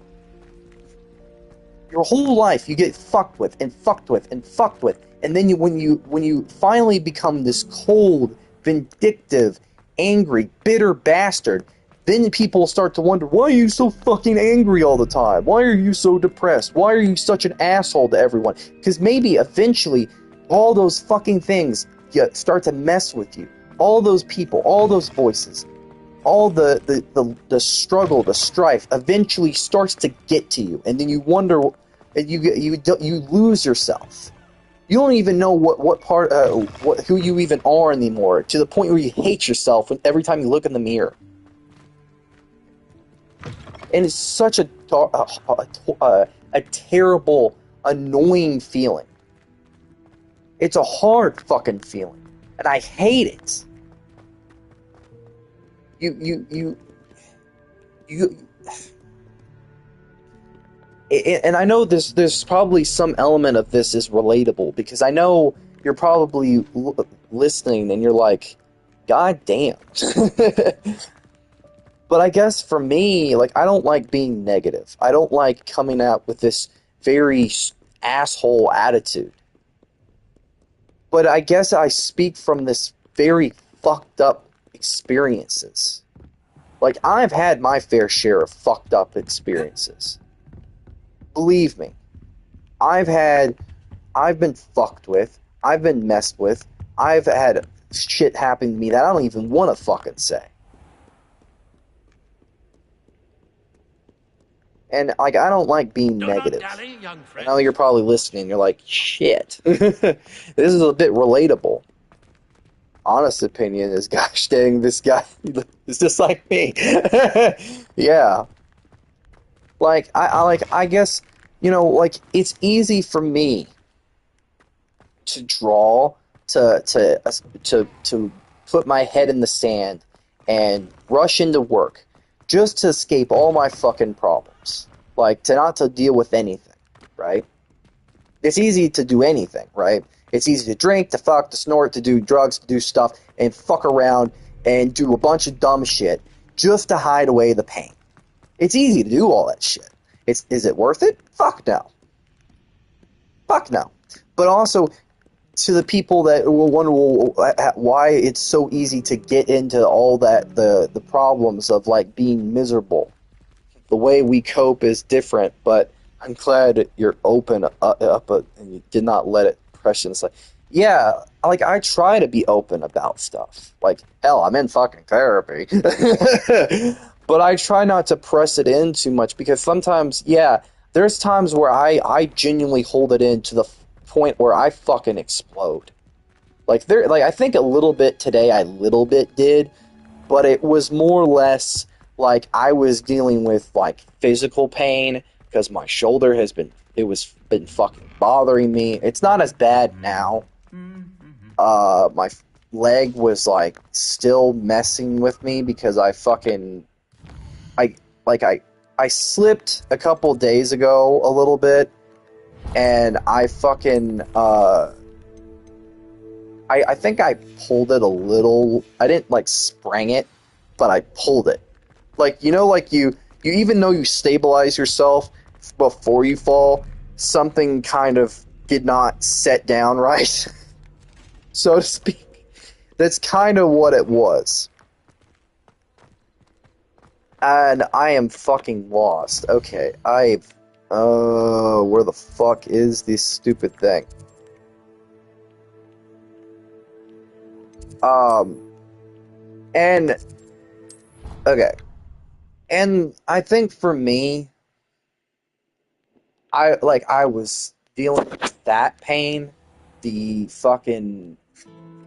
Your whole life you get fucked with and fucked with and fucked with. And then when you finally become this cold, vindictive, angry, bitter bastard, then people start to wonder, why are you so fucking angry all the time? Why are you so depressed? Why are you such an asshole to everyone? Because maybe eventually all those fucking things start to mess with you. All those people, all those voices, all the struggle, the strife eventually starts to get to you. And then you wonder, and you lose yourself. You don't even know what part, who you even are anymore, to the point where you hate yourself every time you look in the mirror. And it's such a terrible, annoying feeling. It's a hard fucking feeling, and I hate it. And I know there's probably some element of this is relatable, because I know you're probably listening and you're like, God damn. But I guess for me, like, I don't like being negative. I don't like coming out with this very asshole attitude. But I guess I speak from this very fucked up experiences. Like, I've had my fair share of fucked up experiences. Believe me, I've been fucked with, I've been messed with, I've had shit happen to me that I don't even want to fucking say. And, like, I don't like being negative. Dally, young friend. I know you're probably listening, you're like, shit. This is a bit relatable. Honest opinion is, gosh dang, this guy is just like me. Yeah. Like, I guess, it's easy for me to draw, to put my head in the sand and rush into work just to escape all my fucking problems. Like, not to deal with anything, right? It's easy to do anything, right? It's easy to drink, to fuck, to snort, to do drugs, to do stuff, and fuck around and do a bunch of dumb shit just to hide away the pain. It's easy to do all that shit. Is it worth it? Fuck no. Fuck no. But also, to the people that will wonder why it's so easy to get into all that, the problems of, like, being miserable. The way we cope is different, but I'm glad you're open up and you did not let it press you. It's like, yeah, like, I try to be open about stuff. Like, hell, I'm in fucking therapy. But I try not to press it in too much because sometimes, yeah, there's times where I genuinely hold it in to the point where I fucking explode. Like I think a little bit today I little bit did, but it was more or less like I was dealing with like physical pain because my shoulder been fucking bothering me. It's not as bad now. My leg was like still messing with me because I slipped a couple days ago a little bit, and I fucking I think I pulled it a little. I didn't like sprang it, but I pulled it. Like, like you even though you stabilize yourself before you fall, something kind of did not set down right, so to speak. That's kind of what it was. And I am fucking lost. Okay, where the fuck is this stupid thing? And, okay. And I think for me, I was dealing with that pain, the fucking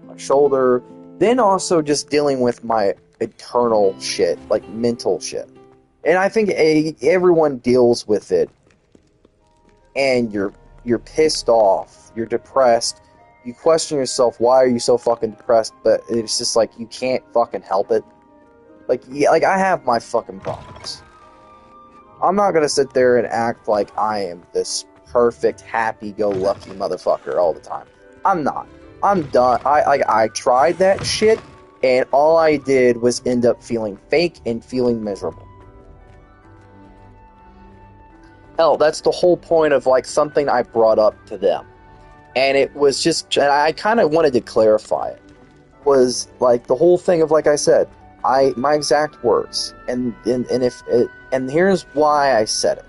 my shoulder, then also just dealing with my eternal shit, like mental shit. And I think everyone deals with it, and you're pissed off, you're depressed, you question yourself, why are you so fucking depressed? But it's just like, you can't fucking help it. Like, yeah, like I have my fucking problems. I'm not gonna sit there and act like I am this perfect, happy-go-lucky motherfucker all the time. I'm not. I'm done. I tried that shit, and all I did was end up feeling fake and feeling miserable. Hell, that's the whole point of, like, something I brought up to them. And it was just, and I kind of wanted to clarify it, was, like, the whole thing of, like I said, my exact words, and here's why I said it.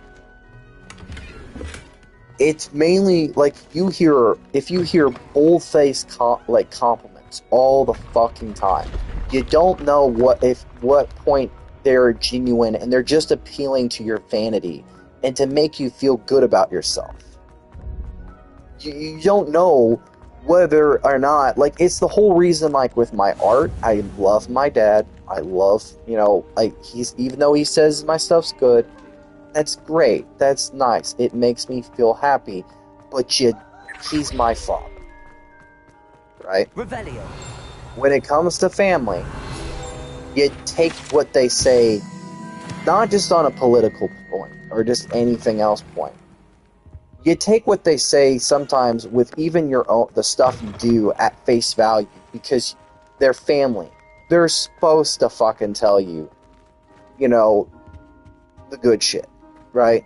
It's mainly, like, if you hear bold-faced, compliments all the fucking time, you don't know what point they're genuine, and they're just appealing to your vanity, and to make you feel good about yourself. You don't know whether or not, like, it's the whole reason, like, with my art, I love my dad, I love, even though he says my stuff's good, that's great, that's nice, it makes me feel happy, but he's my father, right? Revelio. When it comes to family, you take what they say, not just on a political point, or just anything else point. You take what they say sometimes with even the stuff you do at face value, because they're family. They're supposed to fucking tell you, the good shit, right?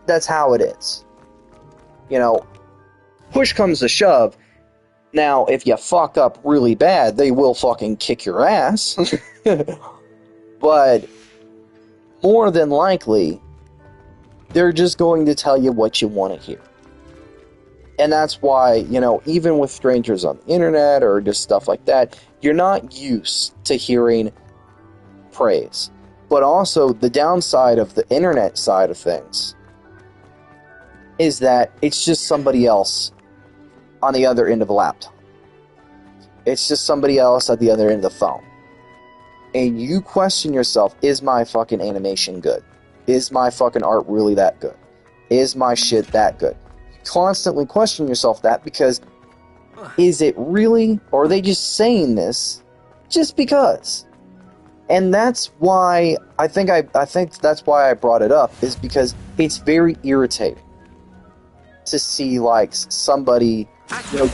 That's how it is. Push comes to shove. Now, if you fuck up really bad, they will fucking kick your ass. But more than likely, they're just going to tell you what you want to hear. And that's why, even with strangers on the internet or just stuff like that, you're not used to hearing praise. But also, the downside of the internet side of things is that it's just somebody else on the other end of a laptop. It's just somebody else at the other end of the phone. And you question yourself, is my fucking animation good? Is my fucking art really that good? Is my shit that good? You constantly question yourself that, because is it really, or are they just saying this just because? And that's why I think that's why I brought it up, is because it's very irritating to see, like, somebody,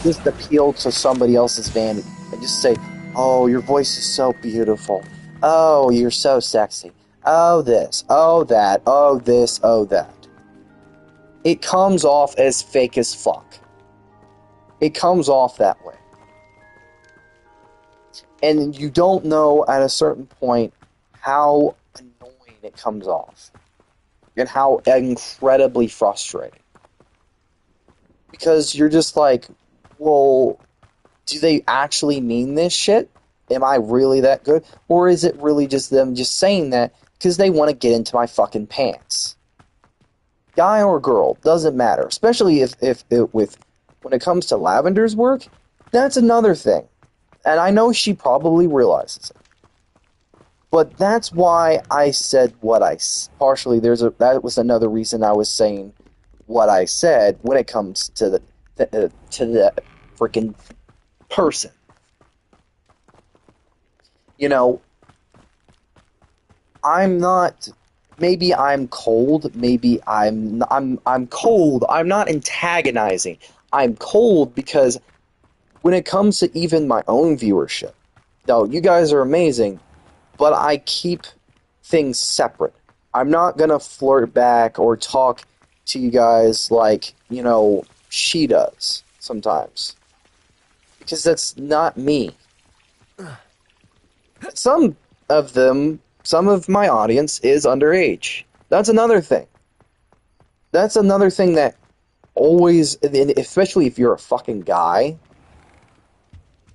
just appeal to somebody else's vanity and just say, oh, your voice is so beautiful. Oh, you're so sexy. Oh, this. Oh, that. Oh, this. Oh, that. It comes off as fake as fuck. It comes off that way. And you don't know at a certain point how annoying it comes off. And how incredibly frustrating. Because you're just like, well, do they actually mean this shit? Am I really that good? Or is it really just them just saying that because they want to get into my fucking pants? Guy or girl, doesn't matter. Especially if when it comes to Lavender's work, that's another thing. And I know she probably realizes it. But that's why I said what I partially. That was another reason I was saying what I said when it comes to the freaking person. You know, I'm not. Maybe I'm cold. Maybe I'm cold. I'm not antagonizing. I'm cold because when it comes to even my own viewership, no, you guys are amazing, but I keep things separate. I'm not gonna flirt back or talk to you guys like, she does sometimes. Because that's not me. Some of my audience is underage. That's another thing. That's another thing that always, especially if you're a fucking guy,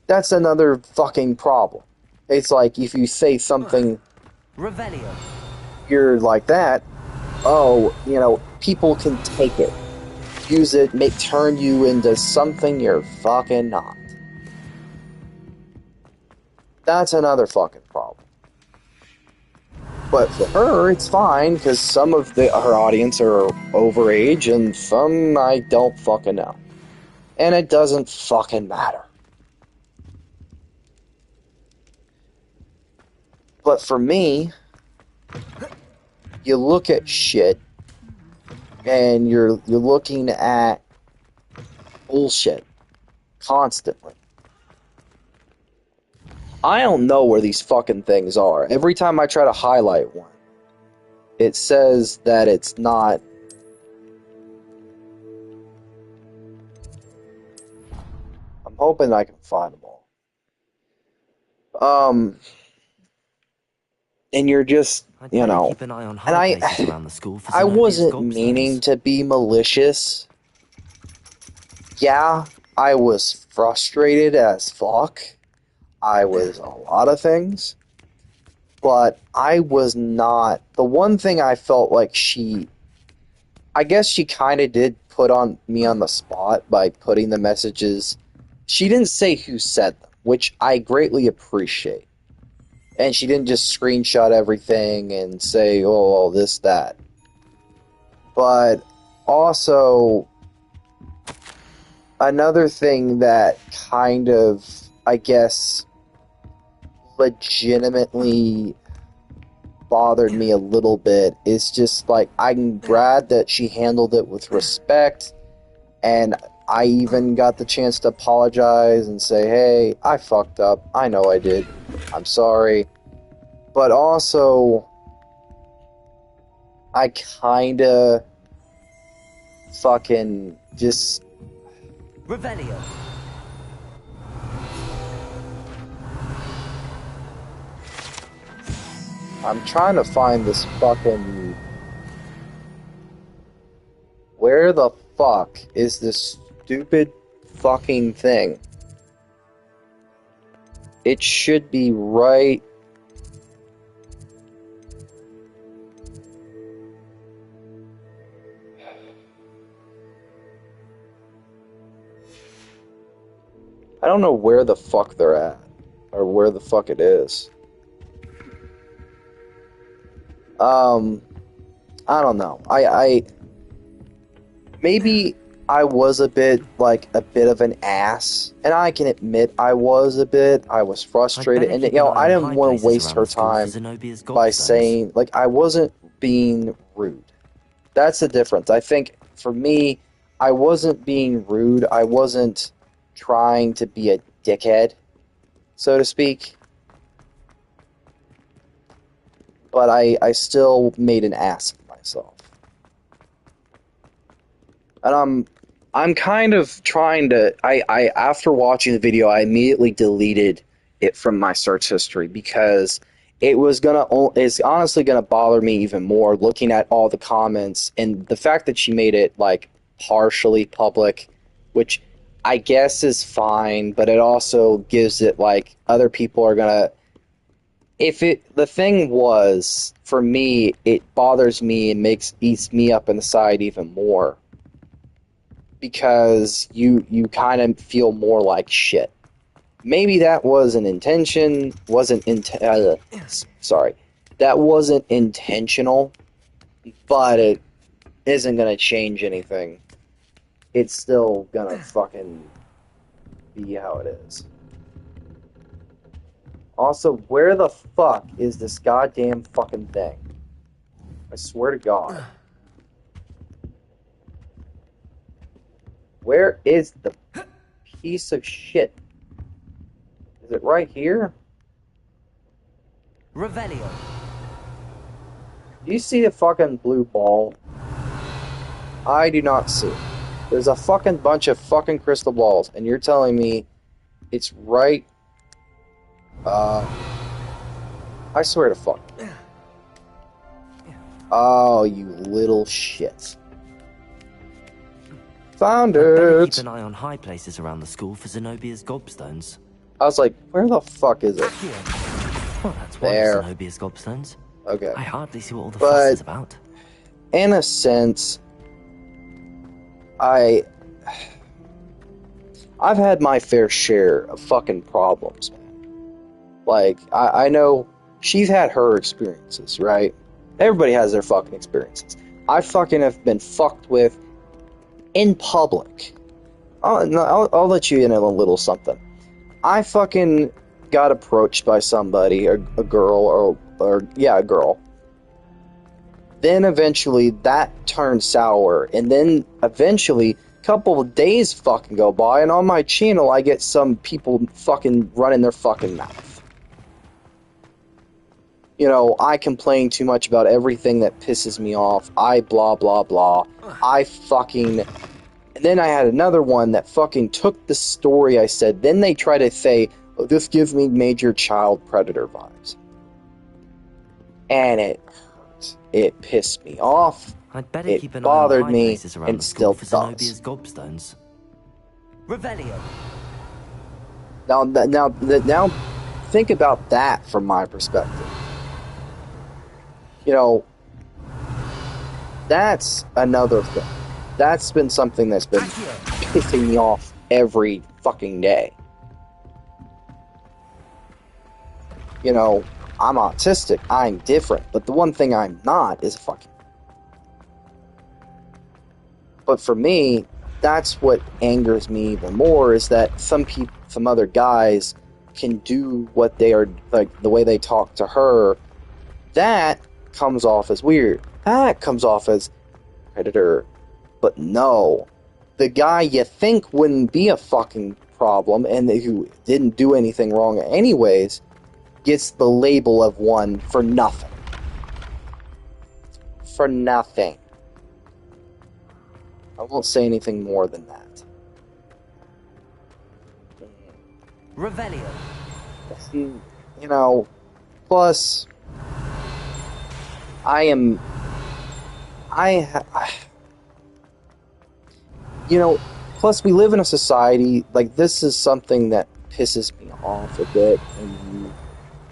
that's another fucking problem. It's like if you say something, Revelio. You're like that, people can take it, use it, turn you into something you're fucking not. That's another fucking problem. But for her, it's fine, because some of her audience are overage, and some I don't fucking know. And it doesn't fucking matter. But for me, you look at shit, and you're looking at bullshit constantly. I don't know where these fucking things are. Every time I try to highlight one, it says that it's not. I'm hoping I can find them all. And you're just, I'd better keep an eye on and high places around the school for some I obvious wasn't meaning to be malicious. Yeah, I was frustrated as fuck. I was a lot of things. But I was not. The one thing I felt like I guess she kind of did put me on the spot by putting the messages. She didn't say who said them, which I greatly appreciate. And she didn't just screenshot everything and say, oh, this, that. But also, another thing that kind of, I guess, legitimately bothered me a little bit is just, like, I'm glad that she handled it with respect, and I even got the chance to apologize and say, hey, I fucked up. I know I did. I'm sorry. But also, I kinda fucking just... Revelio. I'm trying to find this fucking... Where the fuck is this stupid fucking thing? It should be right... I don't know where the fuck they're at, or where the fuck it is. I don't know. Maybe I was a bit of an ass, and I can admit I was a bit. I was frustrated, and I didn't want to waste her time by saying, like, I wasn't being rude. That's the difference. I think for me, I wasn't being rude. I wasn't trying to be a dickhead, so to speak. But I still made an ass of myself. And I'm kind of trying to... I after watching the video, I immediately deleted it from my search history because it's honestly gonna bother me even more looking at all the comments and the fact that she made it, like, partially public, which I guess is fine, but it also gives it like other people are gonna. If it the thing was for me, it bothers me and eats me up inside even more because you kind of feel more like shit. Maybe that was an intention, sorry, that wasn't intentional, but it isn't gonna change anything. It's still gonna fucking be how it is. Also, where the fuck is this goddamn fucking thing? I swear to God. Where is the piece of shit? Is it right here? Revelio. Do you see a fucking blue ball? I do not see it. There's a fucking bunch of fucking crystal balls, and you're telling me it's right... I swear to fuck. Oh, you little shit. Found Better it! keep an eye on high places around the school for Zenobia's gobstones. I was like, where the fuck is it? Well, that's one There. of Zenobia's gobstones. Okay. I hardly see what all the But- fuss is about. In a sense, I've had my fair share of fucking problems, man. Like, I know she's had her experiences, right? Everybody has their fucking experiences. I fucking have been fucked with in public. I'll let you in on a little something. I fucking got approached by somebody, a girl, or a girl. Then eventually that turned sour, and then eventually a couple of days fucking go by, and on my channel I get some people fucking running their fucking mouth. You know, I complain too much about everything that pisses me off. I blah blah blah. I fucking... And then I had another one that fucking took the story I said, then they try to say, oh, this gives me major child predator vibes. And it hurt. It pissed me off. I'd better It keep an bothered eye on high me, places around and the school still for does. Zenobia's gobstones. Revelio. Now, think about that from my perspective. You know, that's another thing. That's been something that's been pissing me off every fucking day. You know, I'm autistic, I'm different, but the one thing I'm not is a fucking... But for me, that's what angers me even more, is that some other guys can do what they are, like, the way they talk to her. That comes off as weird. That comes off as predator. But no, the guy you think wouldn't be a fucking problem, and who didn't do anything wrong anyways, gets the label of one for nothing. For nothing. I won't say anything more than that. Revelio. You know, plus, plus we live in a society, like, this is something that pisses me off a bit, and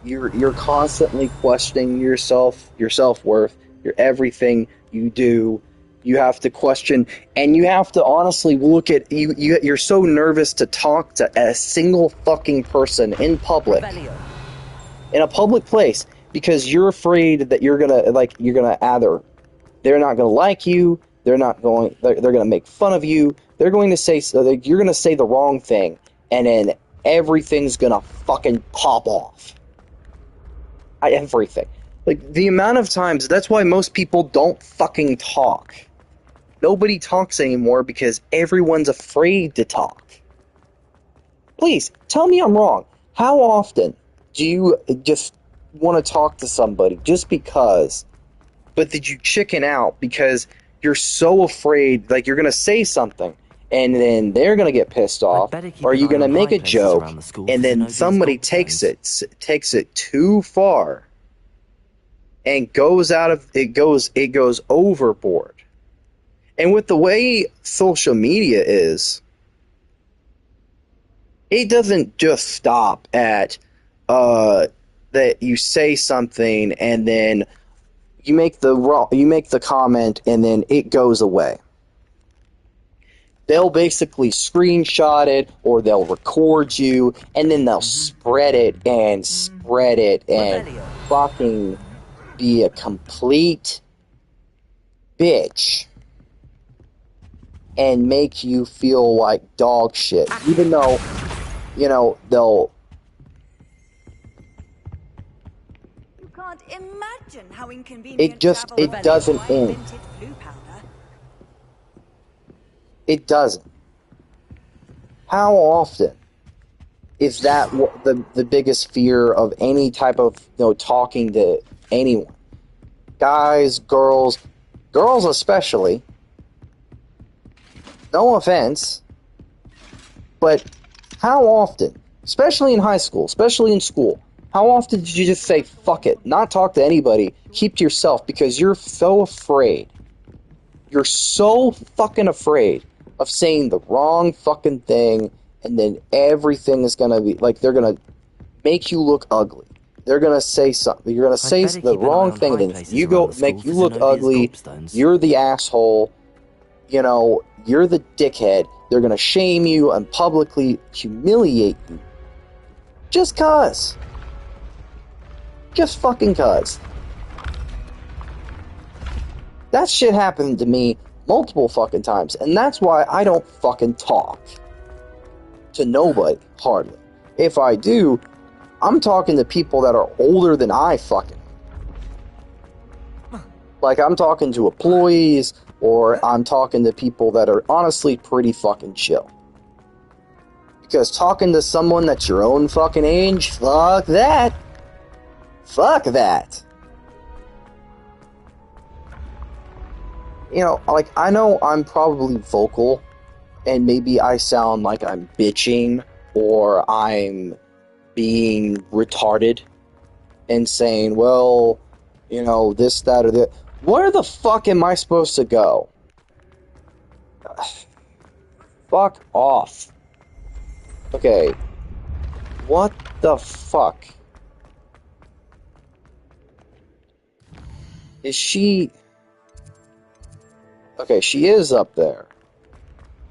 you're constantly questioning yourself, your self-worth, your everything you do. You have to question, and you have to honestly look at, you're so nervous to talk to a single fucking person in public, Revelio. in a public place, because you're afraid that you're gonna either, they're not gonna like you, they're gonna make fun of you, they're going to say, you're gonna say the wrong thing, and then everything's gonna fucking pop off. Everything. Like, the amount of times, that's why most people don't fucking talk. Nobody talks anymore because everyone's afraid to talk. Please, tell me I'm wrong. How often do you just want to talk to somebody just because, but did you chicken out because you're so afraid, like, you're going to say something, and then they're going to get pissed off, or you're going to make a joke, and then somebody takes it too far, and goes overboard. And with the way social media is, it doesn't just stop at that you say something and then you make the comment and then it goes away. They'll basically screenshot it or they'll record you and then they'll spread it and fucking be a complete bitch and make you feel like dog shit, even though, they'll... You can't imagine how inconvenient it doesn't end. It doesn't. How often is that the biggest fear of any type of, talking to anyone? Guys, girls especially. No offense, but how often, especially in high school, especially in school, how often did you just say, fuck it, not talk to anybody, keep to yourself because you're so afraid. You're so fucking afraid of saying the wrong fucking thing, and then everything is gonna be, like, they're gonna make you look ugly. They're gonna say something. You're gonna say the wrong thing, and then you go make you look ugly. You're the asshole. You're the dickhead. They're gonna shame you and publicly humiliate you. Just cuz. Just fucking cuz. That shit happened to me multiple fucking times, and that's why I don't fucking talk to nobody, hardly. If I do, I'm talking to people that are older than I fucking am. Like, I'm talking to employees, or I'm talking to people that are honestly pretty fucking chill. Because talking to someone that's your own fucking age, fuck that. Fuck that. Like, I know I'm probably vocal, and maybe I sound like I'm bitching, or I'm being retarded, and saying, well, this, that, or that. Where the fuck am I supposed to go? Fuck off. Okay. What the fuck? Is she... Okay, she is up there.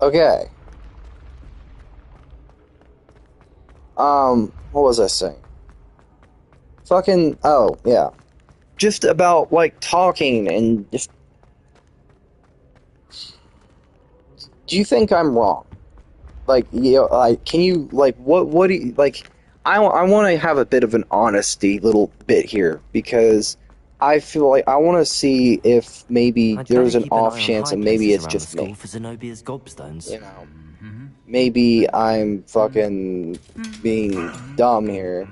Okay. What was I saying? Fucking, oh, yeah. Just about, like, talking and just... Do you think I'm wrong? Like, can you, like, what do you, like, I want to have a bit of an honesty little bit here, because I feel like I want to see if maybe there's an off chance and maybe it's just me. For Zenobia's gobstones. Maybe I'm fucking being dumb here.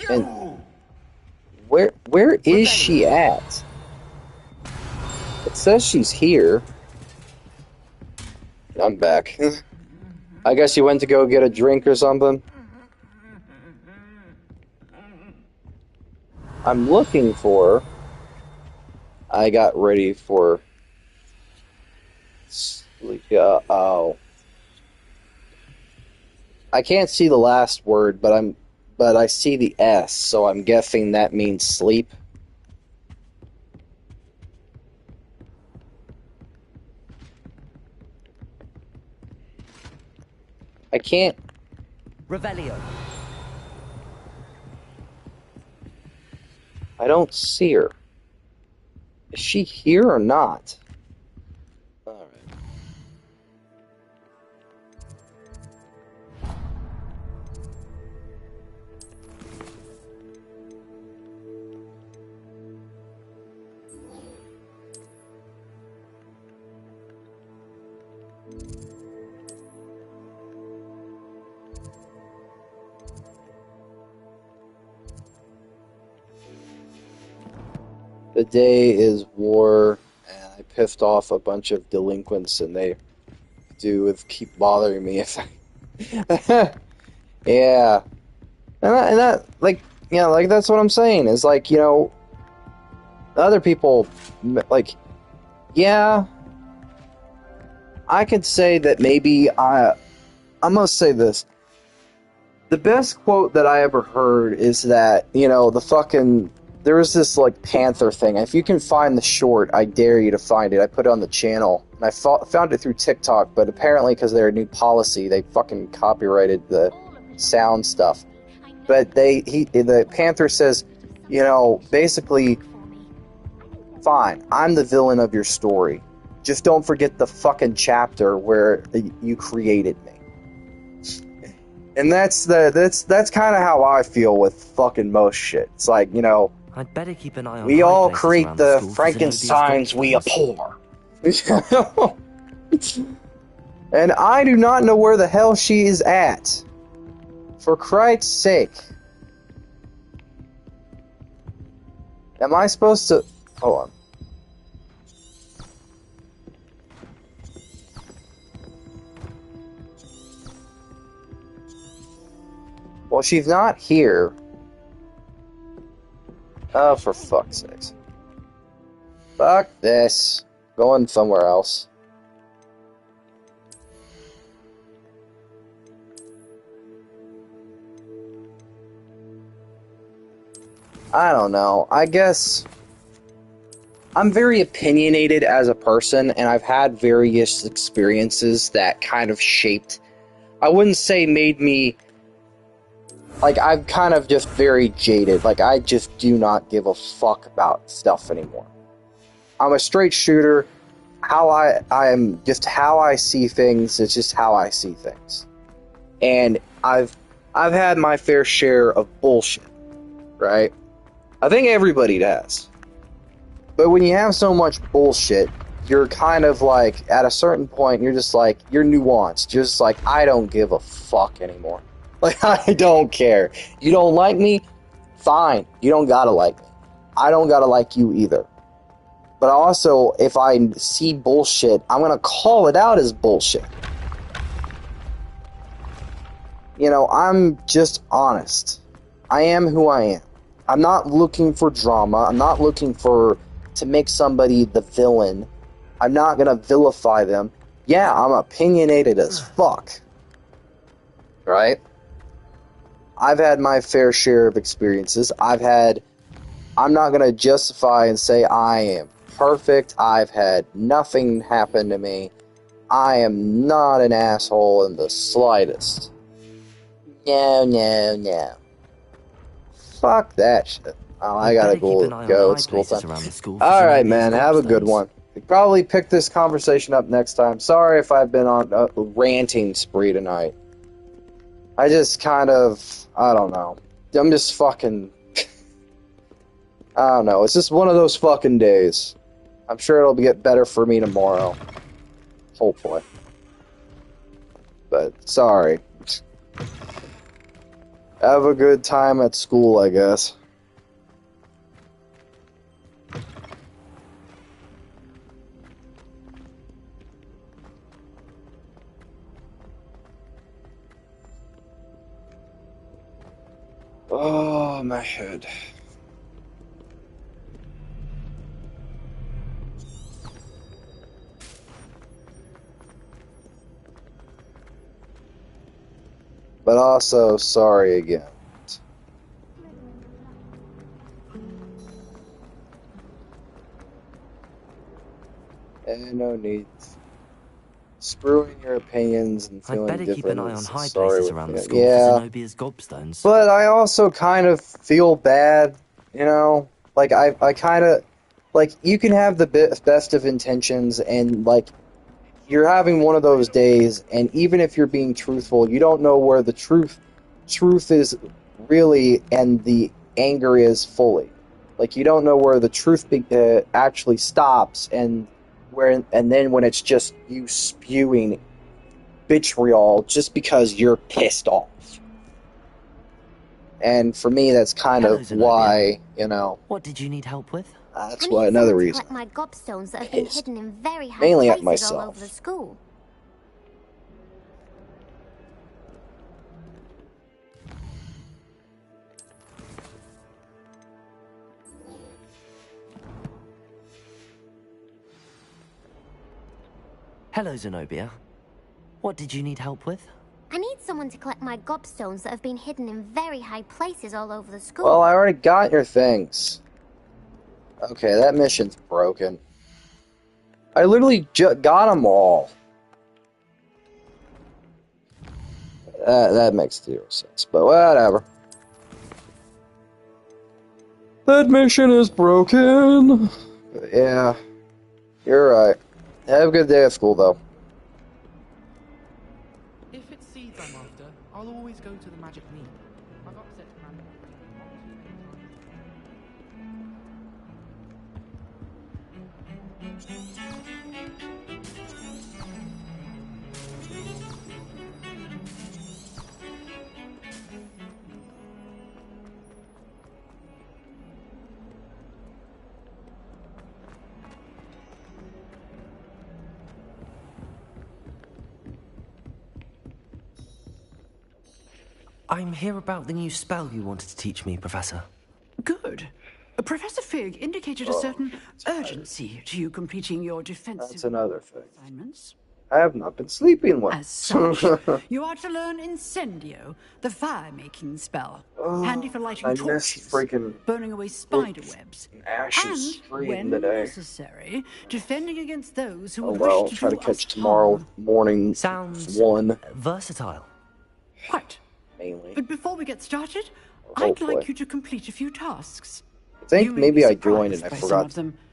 And where is she at? It says she's here. I'm back. I guess you went to go get a drink or something. I'm looking for... I got ready for... oh. I can't see the last word, but I see the S, so I'm guessing that means sleep. I can't... Revelio. I don't see her. Is she here or not? Alright. The day is war, and I pissed off a bunch of delinquents, and they keep bothering me. Yeah, and that like that's what I'm saying is like other people like yeah, I could say that maybe I must say this. The best quote that I ever heard is that, there was this, like, panther thing. If you can find the short, I dare you to find it. I put it on the channel, and I found it through TikTok, but apparently because of their new policy, they fucking copyrighted the sound stuff. But the panther says, basically, fine, I'm the villain of your story. Just don't forget the fucking chapter where you created me. And that's kind of how I feel with fucking most shit. It's like, I'd better keep an eye on we high all places create around the school for Zenobia's Frankensteins we gobstones. abhor. And I do not know where the hell she is at. For Christ's sake. Am I supposed to... Hold on. Well, she's not here. Oh, for fuck's sakes. Fuck this. Going somewhere else. I don't know. I guess... I'm very opinionated as a person, and I've had various experiences that kind of shaped... I wouldn't say made me... Like, I'm kind of just very jaded. Like, I just do not give a fuck about stuff anymore. I'm a straight shooter. How I see things, it's just how I see things. And I've had my fair share of bullshit, right? I think everybody does. But when you have so much bullshit, you're kind of like, at a certain point, you're just like, you're nuanced. You're just like, I don't give a fuck anymore. Like, I don't care. You don't like me? Fine. You don't gotta like me. I don't gotta like you either. But also, if I see bullshit, I'm gonna call it out as bullshit. I'm just honest. I am who I am. I'm not looking for drama. I'm not looking to make somebody the villain. I'm not gonna vilify them. Yeah, I'm opinionated as fuck. Right? I've had my fair share of experiences. I'm not gonna justify and say I am perfect. I've had nothing happen to me. I am not an asshole in the slightest. No. Fuck that shit. Oh, I gotta go. It's school time. Alright, man, have a good one. We probably pick this conversation up next time. Sorry if I've been on a ranting spree tonight. I just kind of... I don't know. I'm just fucking... I don't know. It's just one of those fucking days. I'm sure it'll get better for me tomorrow. Hopefully. But, sorry. Have a good time at school, I guess. Oh, my head. But also, sorry again. And no need screwing your opinions and feeling I'd better keep an eye on high places around the school for Zenobia's gobstones. But I also kind of feel bad, Like, I kind of... Like, you can have the best of intentions, and, like, you're having one of those days, and even if you're being truthful, you don't know where the truth is really and the anger is fully. Like, you don't know where the truth actually stops, and then when it's just you spewing vitriol just because you're pissed off. And for me, that's kind of why, What did you need help with? That's why another reason. I need someone to collect my gobstones that have been hidden in very high Mainly at places all myself. over the school. Hello, Zenobia. What did you need help with? I need someone to collect my gobstones that have been hidden in very high places all over the school. Well, I already got your things. Okay, that mission's broken. I literally got them all. That makes zero sense, but whatever. That mission is broken. Yeah, you're right. Have a good day at school, though. If it's seeds I'm after, I'll always go to the magic meat. I've upset Commander far too many I'm here about the new spell you wanted to teach me, Professor. Good. Professor Fig indicated a certain urgency to you completing your defensive That's another thing. assignments. I have not been sleeping well. As such, you are to learn Incendio, the fire-making spell. Handy for lighting I torches, missed freaking burning away spider webs, ashes and, free when today. necessary, defending against those who Oh would well, wish to try to do catch us tomorrow harm. morning. Sounds one versatile. Quite. mainly. But before we get started, I'd Hopefully. like you to complete a few tasks. I think You may maybe be I joined and surprised I by some forgot of them. to come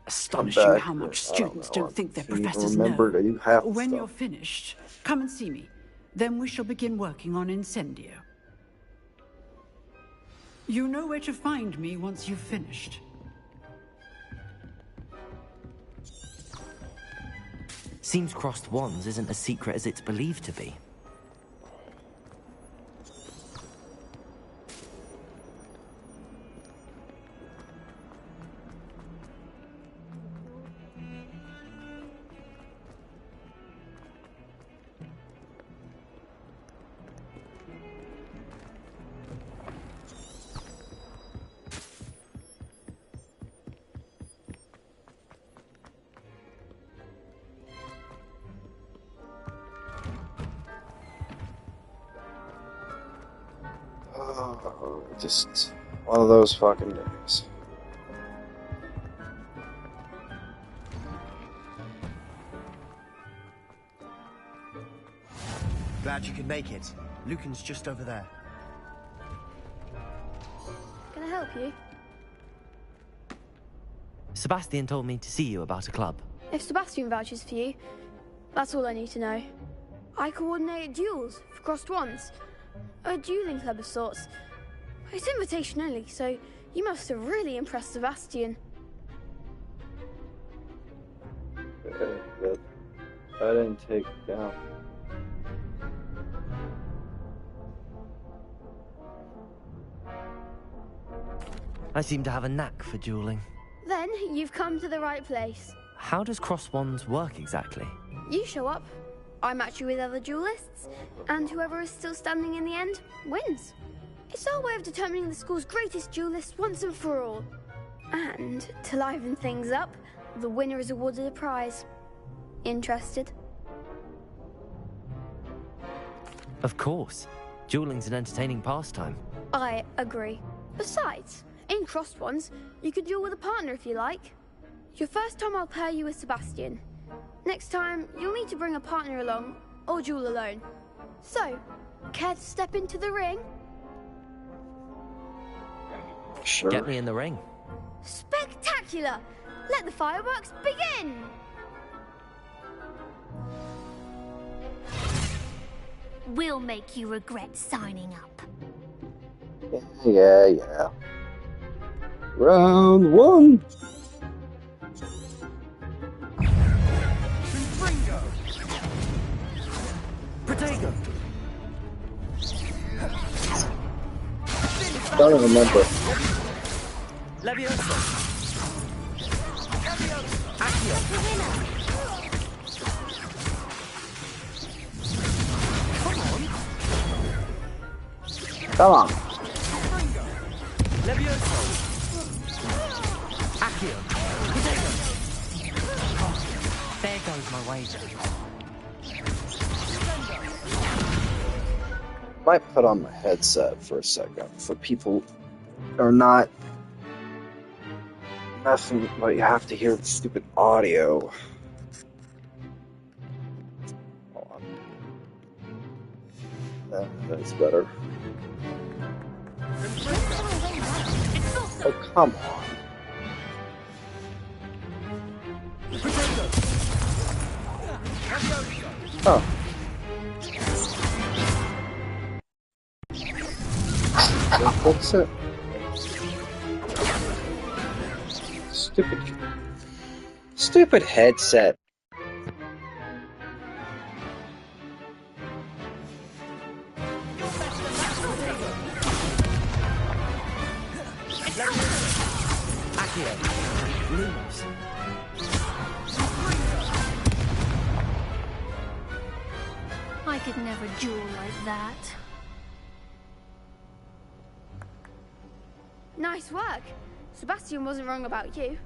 Astonishing back. how much I students know. don't think their I didn't professors remember know. to do half the When stuff. you're finished, come and see me. Then we shall begin working on Incendio. You know where to find me once you've finished. Seems crossed wands isn't as secret as it's believed to be. Oh, just one of those fucking days. Glad you could make it. Lucan's just over there. Can I help you? Sebastian told me to see you about a club. If Sebastian vouches for you, that's all I need to know. I coordinate duels for crossed wands. A dueling club of sorts. It's invitation only, so you must have really impressed Sebastian. Okay, good. I didn't take it down. I seem to have a knack for dueling. Then you've come to the right place. How does cross wands work exactly? You show up, I match you with other duelists, and whoever is still standing in the end wins. It's our way of determining the school's greatest duelist once and for all. And to liven things up, the winner is awarded a prize. Interested? Of course. Dueling's an entertaining pastime. I agree. Besides, in crossed ones, you could duel with a partner if you like. Your first time I'll pair you with Sebastian. Next time, you'll need to bring a partner along, or duel alone. So, care to step into the ring? Sure. Get me in the ring. Spectacular! Let the fireworks begin! We'll make you regret signing up. Yeah. Round one. Protego! Don't remember. Levioso! Come on. Levioso! Accio! Protego! There goes my wager. Might put on my headset for a second for people who are not messing, but you have to hear the stupid audio. Hold on. That's better. Oh, come on. Oh. What's it? Stupid headset. I could never duel like that. Nice work. Sebastian wasn't wrong about you.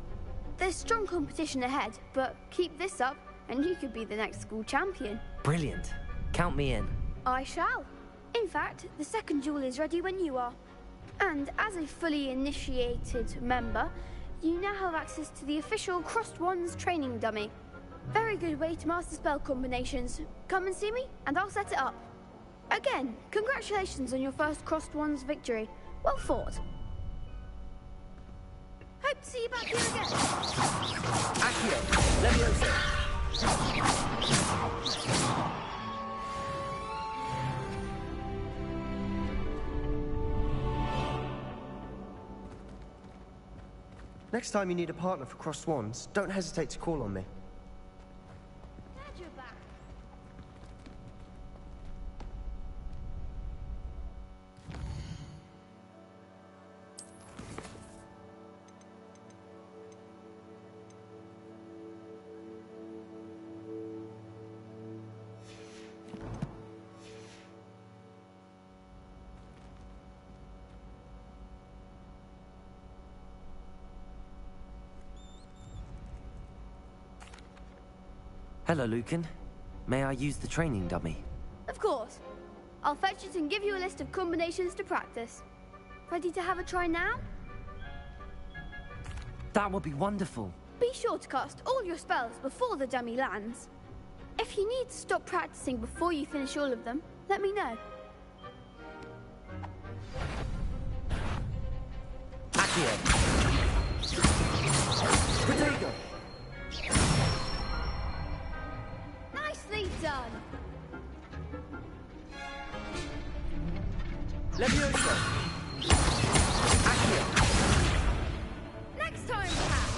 There's strong competition ahead, but keep this up and you could be the next school champion. Brilliant. Count me in. I shall. In fact, the second duel is ready when you are. And as a fully initiated member, you now have access to the official Crossed Wands training dummy. Very good way to master spell combinations. Come and see me, and I'll set it up. Again, congratulations on your first Crossed Wands victory. Well fought. Hope to see you back here again. Accio, Leviosa. Next time you need a partner for Crossed Wands, don't hesitate to call on me. Glad you're back. Hello, Lucan. May I use the training dummy? Of course. I'll fetch it and give you a list of combinations to practice. Ready to have a try now? That would be wonderful. Be sure to cast all your spells before the dummy lands. If you need to stop practicing before you finish all of them, let me know. Accio. Protego! Nicely done. Leviosa! Accio. Next time, perhaps.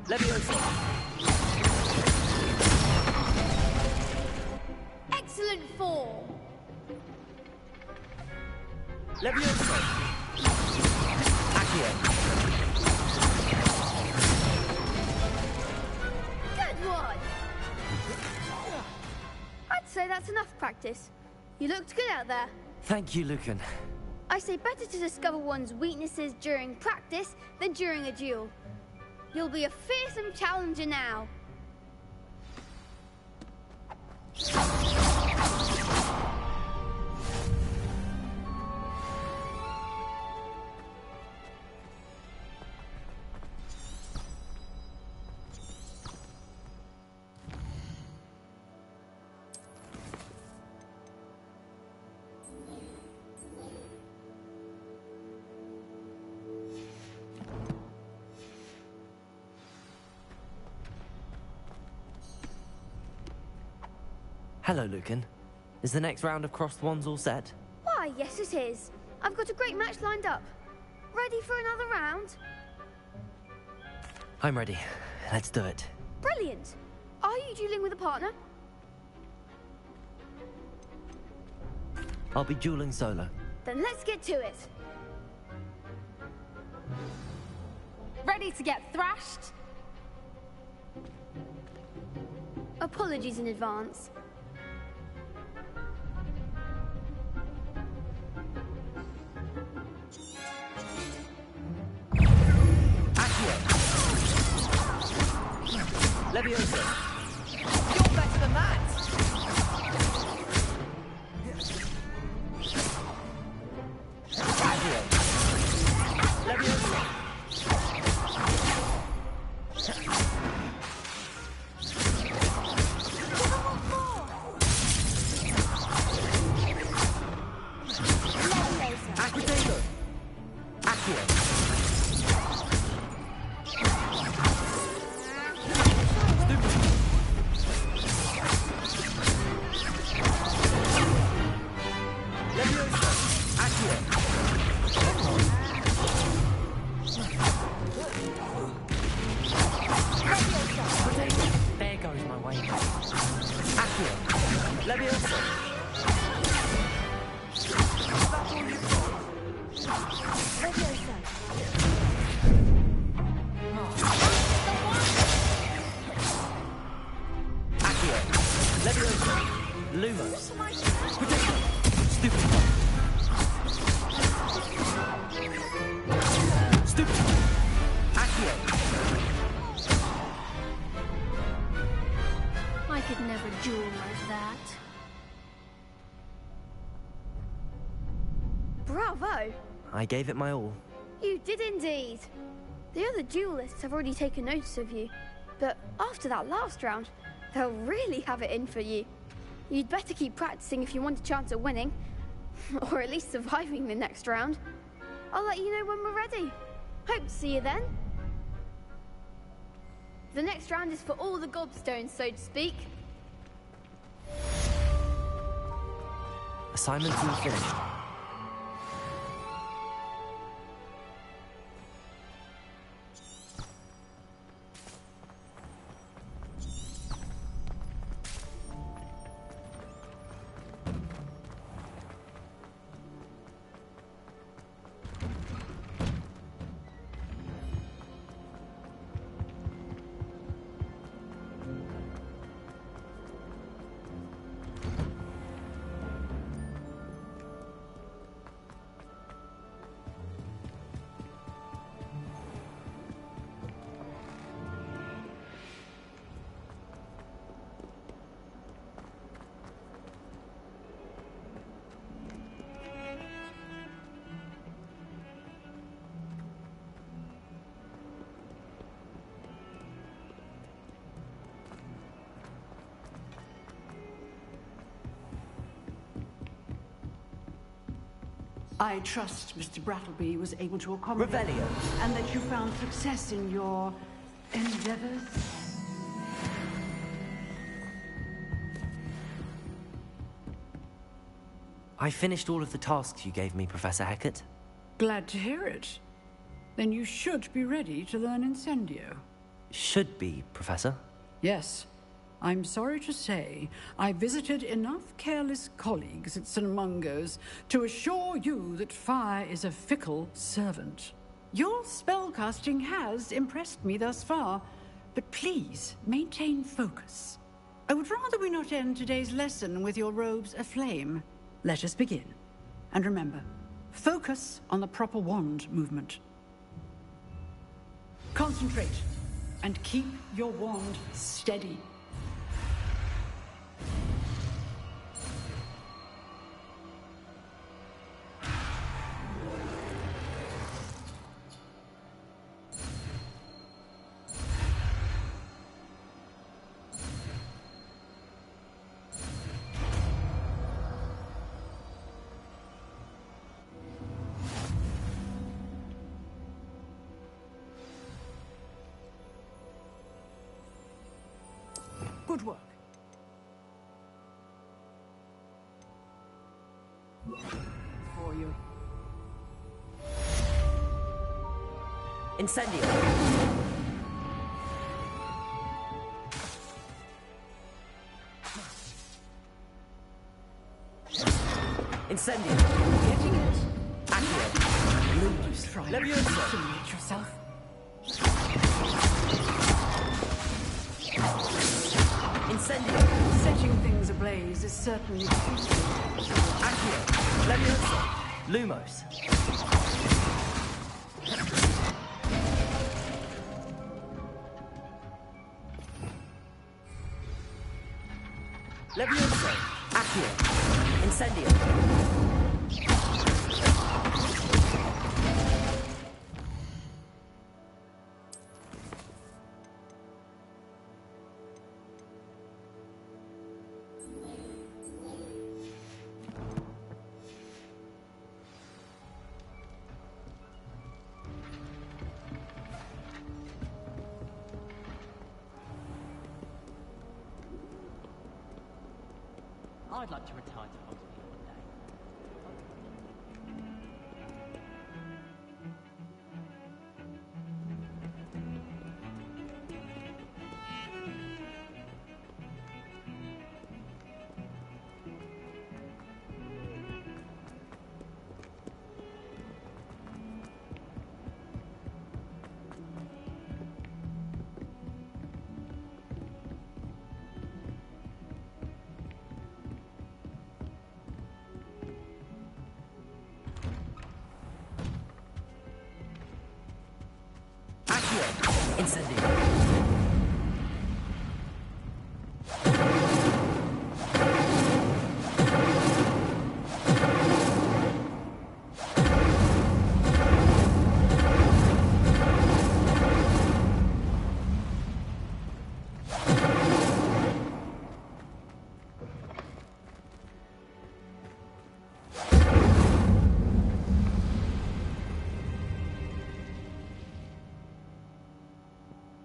Leviosa. Excellent form. Leviosa. Accio. Good one. I'd say that's enough practice. You looked good out there. Thank you, Lucan. I say better to discover one's weaknesses during practice than during a duel. You'll be a fearsome challenger now. Hello, Lucan. Is the next round of Crossed Wands all set? Why, yes it is. I've got a great match lined up. Ready for another round? I'm ready. Let's do it. Brilliant. Are you dueling with a partner? I'll be dueling solo. Then let's get to it. Ready to get thrashed? Apologies in advance. Leviosa. You're better than that. Accio. Leviosa. Acquitato. Accio. There goes my way. Accio. Leviosa. That's all you've got. Accio. Leviosa. Lumos. Stupid. Stupid. Accio. I could never duel like that. Bravo! I gave it my all. You did indeed. The other duelists have already taken notice of you, but after that last round, they'll really have it in for you. You'd better keep practicing if you want a chance at winning, or at least surviving the next round. I'll let you know when we're ready. Hope to see you then. The next round is for all the gobstones, so to speak. Assignment all finished. I trust Mr. Brattleby was able to accommodate Revelio. and that you found success in your endeavors. I finished all of the tasks you gave me, Professor Hecat. Glad to hear it. Then you should be ready to learn Incendio. Should be, Professor. Yes. I'm sorry to say, I visited enough careless colleagues at St. Mungo's to assure you that fire is a fickle servant. Your spellcasting has impressed me thus far, but please maintain focus. I would rather we not end today's lesson with your robes aflame. Let us begin. And remember, focus on the proper wand movement. Concentrate, and keep your wand steady. Good work. For you. Incendio. Incendio. Getting it. Accio. Lumos, Friday. Leviosa. Simulate yourself. Incendio. Setting things ablaze is certainly Accio. Leviosa. Lumos. Levioso. Accio. Incendio. I'd like to retire to Hogsmeade one day. Accio. Incendio.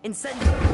Incendio.